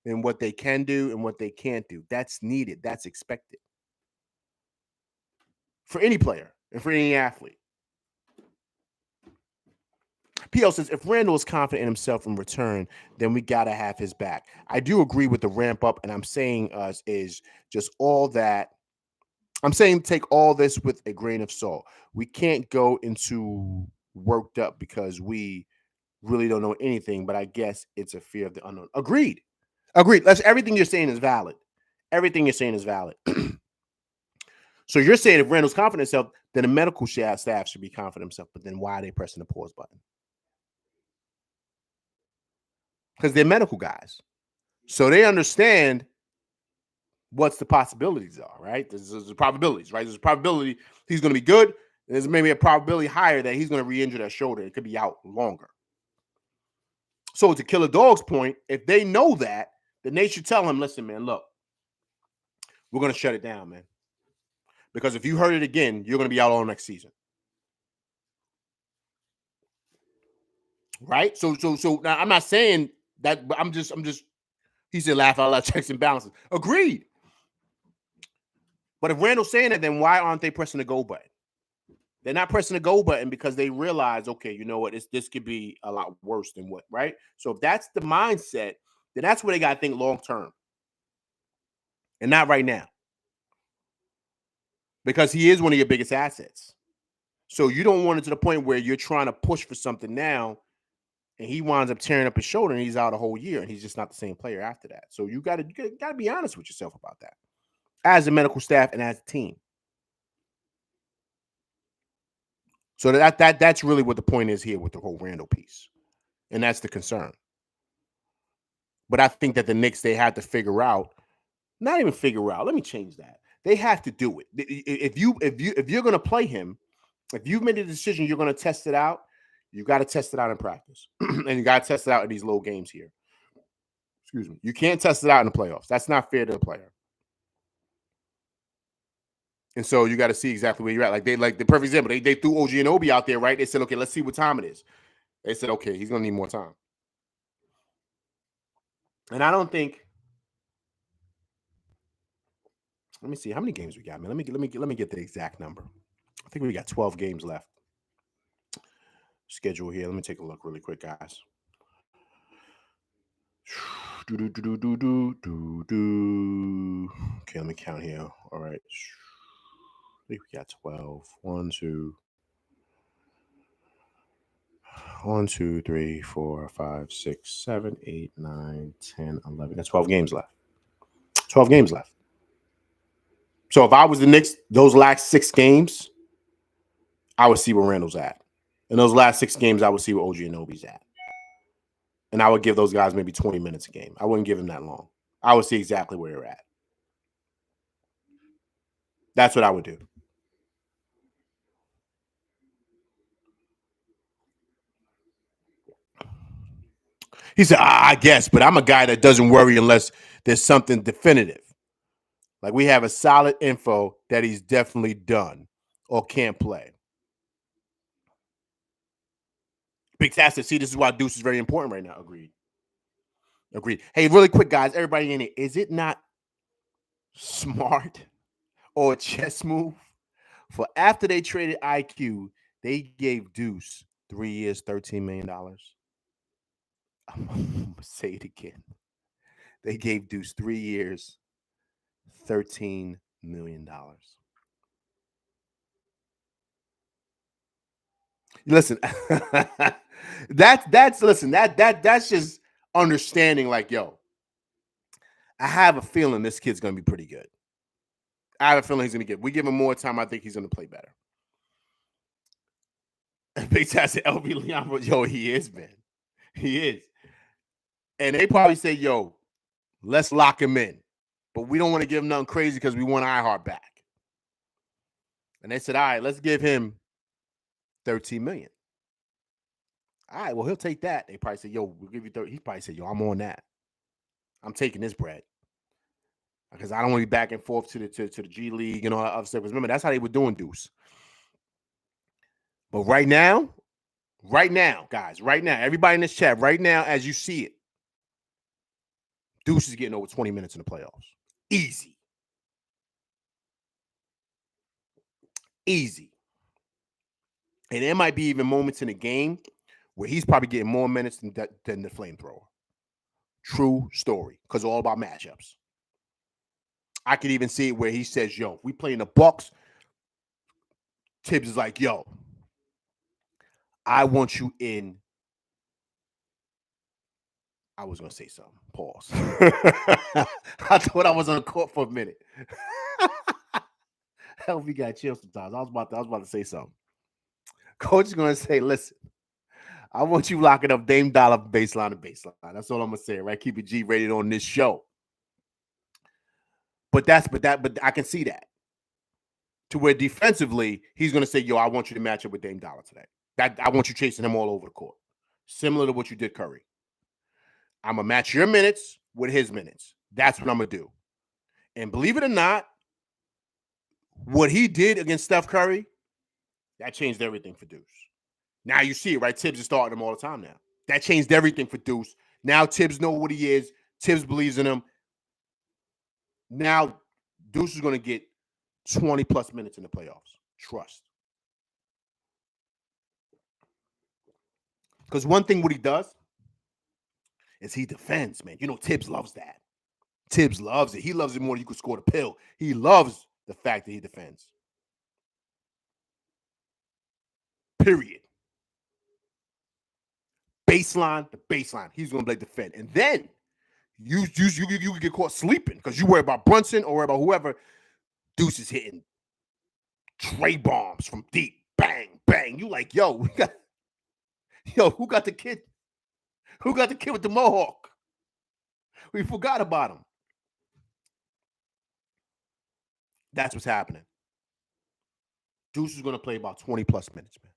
and what they can do and what they can't do. That's needed. That's expected for any player and for any athlete. PL says, if Randall is confident in himself in return, then we got to have his back. I do agree with the ramp up, and I'm saying is just all that. I'm saying take all this with a grain of salt. We can't go into worked up because we really don't know anything, but I guess it's a fear of the unknown. Agreed. Everything you're saying is valid. Everything you're saying is valid. So you're saying if Randall's confident in himself, then the medical staff should be confident in himself. But then why are they pressing the pause button? Because they're medical guys. So they understand what's the possibilities are, right? There's the probabilities, right? There's a probability he's going to be good. There's maybe a probability higher that he's going to re-injure that shoulder. It could be out longer. So to Killer Dog's point, if they know that, then they should tell him, listen, man, look, we're going to shut it down, man. Because if you hurt it again, you're going to be out all next season. Right? So now I'm not saying that, but I'm just, he said laugh out loud, checks and balances. Agreed. But if Randall's saying that, then why aren't they pressing the go button? They're not pressing the go button because they realize, okay, you know what, this could be a lot worse than what, right? So if that's the mindset, then that's where they got to think long term. And not right now. Because he is one of your biggest assets. So you don't want it to the point where you're trying to push for something now and he winds up tearing up his shoulder and he's out a whole year and he's just not the same player after that. So you got to be honest with yourself about that as a medical staff and as a team. So that's really what the point is here with the whole Randall piece. And that's the concern. But I think that the Knicks, they have to figure out, not even figure out, let me change that. They have to do it. If you're going to play him, if you've made a decision, you're going to test it out. You got to test it out in practice, and you got to test it out in these little games here. Excuse me. You can't test it out in the playoffs. That's not fair to the player. And so you got to see exactly where you're at. Like the perfect example. They threw OG and Obi out there, right? They said, okay, let's see what time it is. They said, okay, he's going to need more time. And I don't think. Let me see how many games we got, man. Let me get the exact number. I think we got 12 games left. Schedule here. Let me take a look really quick, guys. Okay, let me count here. All right. I think we got 12. 1, 2, 3, 4, 5, 6, 7, 8, 9, 10, 11. That's 12 games left. 12 games left. So if I was the Knicks, those last 6 games, I would see where Randall's at. In those last 6 games, I would see where OG Anunoby's at. And I would give those guys maybe 20 minutes a game. I wouldn't give them that long. I would see exactly where they're at. That's what I would do. He said, I guess, but I'm a guy that doesn't worry unless there's something definitive. Like we have a solid info that he's definitely done or can't play. Big Tastic. See, this is why Deuce is very important right now. Agreed. Hey, really quick, guys, everybody in it, is it not smart or a chess move for after they traded IQ, they gave Deuce 3 years, $13 million? I'm going to say it again. They gave Deuce 3 years, $13 million. Listen, that's just understanding. Like, yo, I have a feeling this kid's gonna be pretty good. I have a feeling he's gonna get. We give him more time. I think he's gonna play better. Big Tat said LB Leon, yo, he is, man. He is. And they probably say, yo, Let's lock him in. But we don't want to give him nothing crazy because we want iHeart back. And they said, all right, let's give him $13 million. All right, well, he'll take that. They probably said, yo, we'll give you 30. He probably said, yo, I'm on that. I'm taking this bread. Because I don't want to be back and forth to the G League and all that other stuff. Because remember, that's how they were doing Deuce. But right now, guys, everybody in this chat, right now, as you see it, Deuce is getting over 20 minutes in the playoffs. Easy. And there might be even moments in the game where he's probably getting more minutes than the flamethrower. True story. Because it's all about matchups. I could even see it where he says, yo, if we play in the Bucks, Tibbs is like, yo, I want you in. I was going to say something. Pause. I thought I was on the court for a minute. Hell, we got chill sometimes. I was about to say something. Coach is going to say, listen, I want you locking up Dame Dollar baseline to baseline. That's all I'm going to say, right? Keep it G rated on this show. But I can see that. To where defensively, he's going to say, yo, I want you to match up with Dame Dollar today. I want you chasing him all over the court. Similar to what you did Curry. I'm going to match your minutes with his minutes. That's what I'm going to do. And believe it or not, what he did against Steph Curry, that changed everything for Deuce. Now you see it, right? Tibbs is starting him all the time now. That changed everything for Deuce. Now Tibbs knows what he is. Tibbs believes in him. Now Deuce is going to get 20-plus minutes in the playoffs. Trust. Because one thing what he does is he defends, man. You know, Tibbs loves that. Tibbs loves it. He loves it more than you could score the pill. He loves the fact that he defends. Period. Baseline to baseline. He's going to play defend. And then you could get caught sleeping because you worry about Brunson or worry about whoever. Deuce is hitting tray bombs from deep. Bang, bang. You like, yo, who got the kid? Who got the kid with the mohawk? We forgot about him. That's what's happening. Deuce is going to play about 20-plus minutes, man.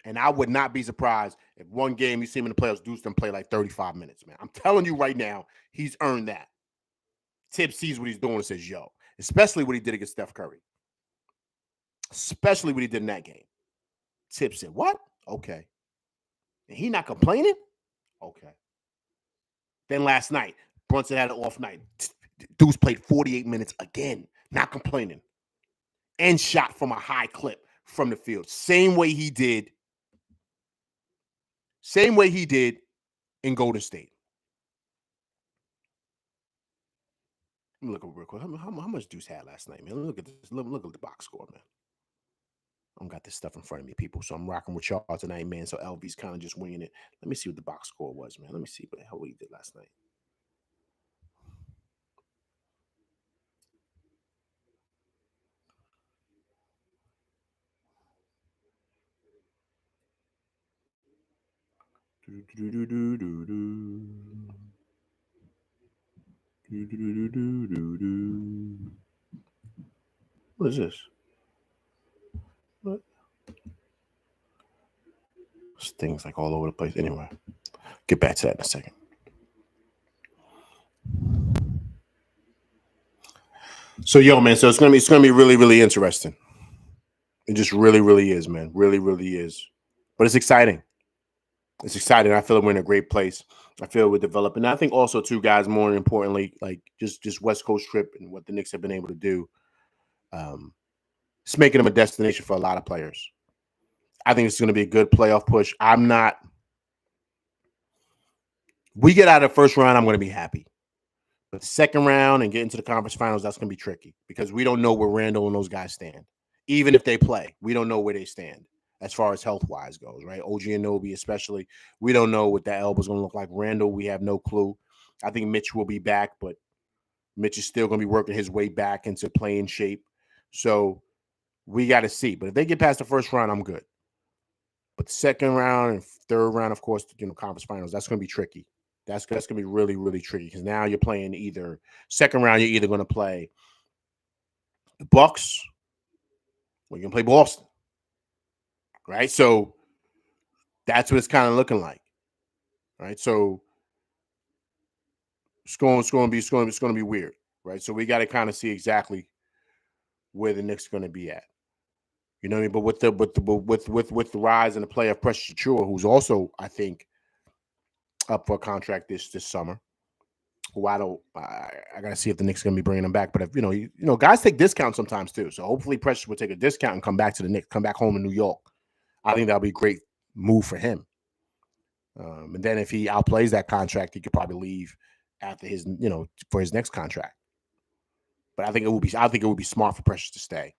And I would not be surprised if one game you see him in the playoffs, Deuce done play like 35 minutes, man. I'm telling you right now, he's earned that. Tibbs sees what he's doing and says, yo, especially what he did against Steph Curry. Especially what he did in that game. Tibbs said, what? Okay. And he not complaining? Okay. Then last night, Brunson had an off night. Deuce played 48 minutes again, not complaining. And shot from a high clip from the field. Same way he did in Golden State. Let me look up real quick. How much Deuce had last night, man? Look at this. Look at the box score, man. I don't got this stuff in front of me, people. So I'm rocking with y'all tonight, man. So LV's kind of just winging it. Let me see what the box score was, man. Let me see what the hell he did last night. What is this? What? This thing's like all over the place. Anyway, get back to that in a second. So, yo, man, so it's gonna be really, really interesting. It just really, really is, man. Really, really is. But it's exciting. It's exciting. I feel like we're in a great place. I feel we're developing. I think also, too, guys, more importantly, like just West Coast trip and what the Knicks have been able to do. It's making them a destination for a lot of players. I think it's going to be a good playoff push. We get out of the first round, I'm going to be happy. But the second round and get into the conference finals, that's going to be tricky because we don't know where Randall and those guys stand. Even if they play, we don't know where they stand as far as health-wise goes, right? OG Anunoby especially. We don't know what that elbow's going to look like. Randall, we have no clue. I think Mitch will be back, but Mitch is still going to be working his way back into playing shape. So we got to see. But if they get past the first round, I'm good. But the second round and third round, of course, conference finals, that's going to be tricky. That's gonna be really, really tricky because now you're playing either second round. You're either gonna play the Bucks or you're gonna play Boston, right? So that's what it's kind of looking like, right? So it's gonna be weird, right? So we got to kind of see exactly where the Knicks are gonna be at. You know what I mean? But with the rise and the play of Precious Achiuwa, who's also, I think, up for a contract this summer. Who I gotta see if the Knicks are gonna be bringing him back. But if guys take discounts sometimes too. So hopefully Precious will take a discount and come back to the Knicks, come back home to New York. I think that'll be a great move for him. And then if he outplays that contract, he could probably leave after his, for his next contract. But I think it would be smart for Precious to stay,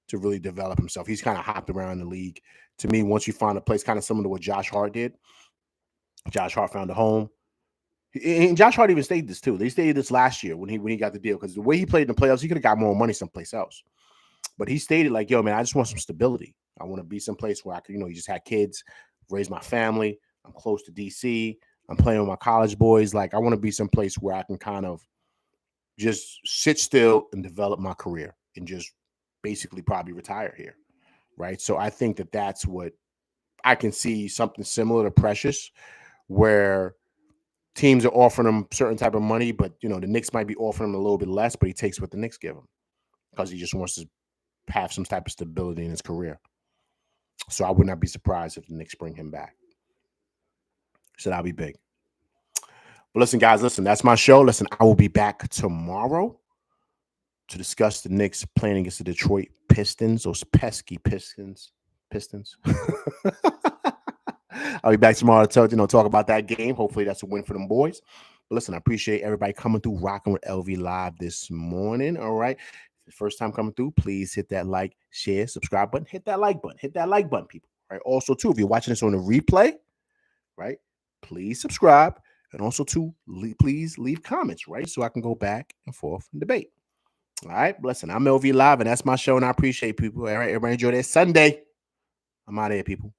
to really develop himself. He's kind of hopped around the league. To me, once you find a place, kind of similar to what Josh Hart did. Josh Hart found a home. And Josh Hart even stated this too. They stated this last year when he got the deal, because the way he played in the playoffs, he could have got more money someplace else. But he stated like, "Yo, man, I just want some stability. I want to be someplace where I could, he just had kids, raise my family. I'm close to DC. I'm playing with my college boys. Like, I want to be someplace where I can kind of just sit still and develop my career and just basically probably retire here." Right. So I think that's what I can see, something similar to Precious, where teams are offering him certain type of money, but the Knicks might be offering him a little bit less, but he takes what the Knicks give him because he just wants to have some type of stability in his career. So I would not be surprised if the Knicks bring him back. So that'll be big. But listen, guys, that's my show. Listen, I will be back tomorrow to discuss the Knicks playing against the Detroit Pistons, those pesky Pistons. I'll be back tomorrow to talk about that game. Hopefully that's a win for them boys. But listen, I appreciate everybody coming through, rocking with LV Live this morning. All right. First time coming through, please hit that like, share, subscribe button. Hit that like button. Hit that like button, people. All right. Also, too, if you're watching this on the replay, right, please subscribe. And also, too, please leave comments, right, so I can go back and forth and debate. All right. Listen, I'm LV Live, and that's my show, and I appreciate people. All right. Everybody enjoy their Sunday. I'm out of here, people.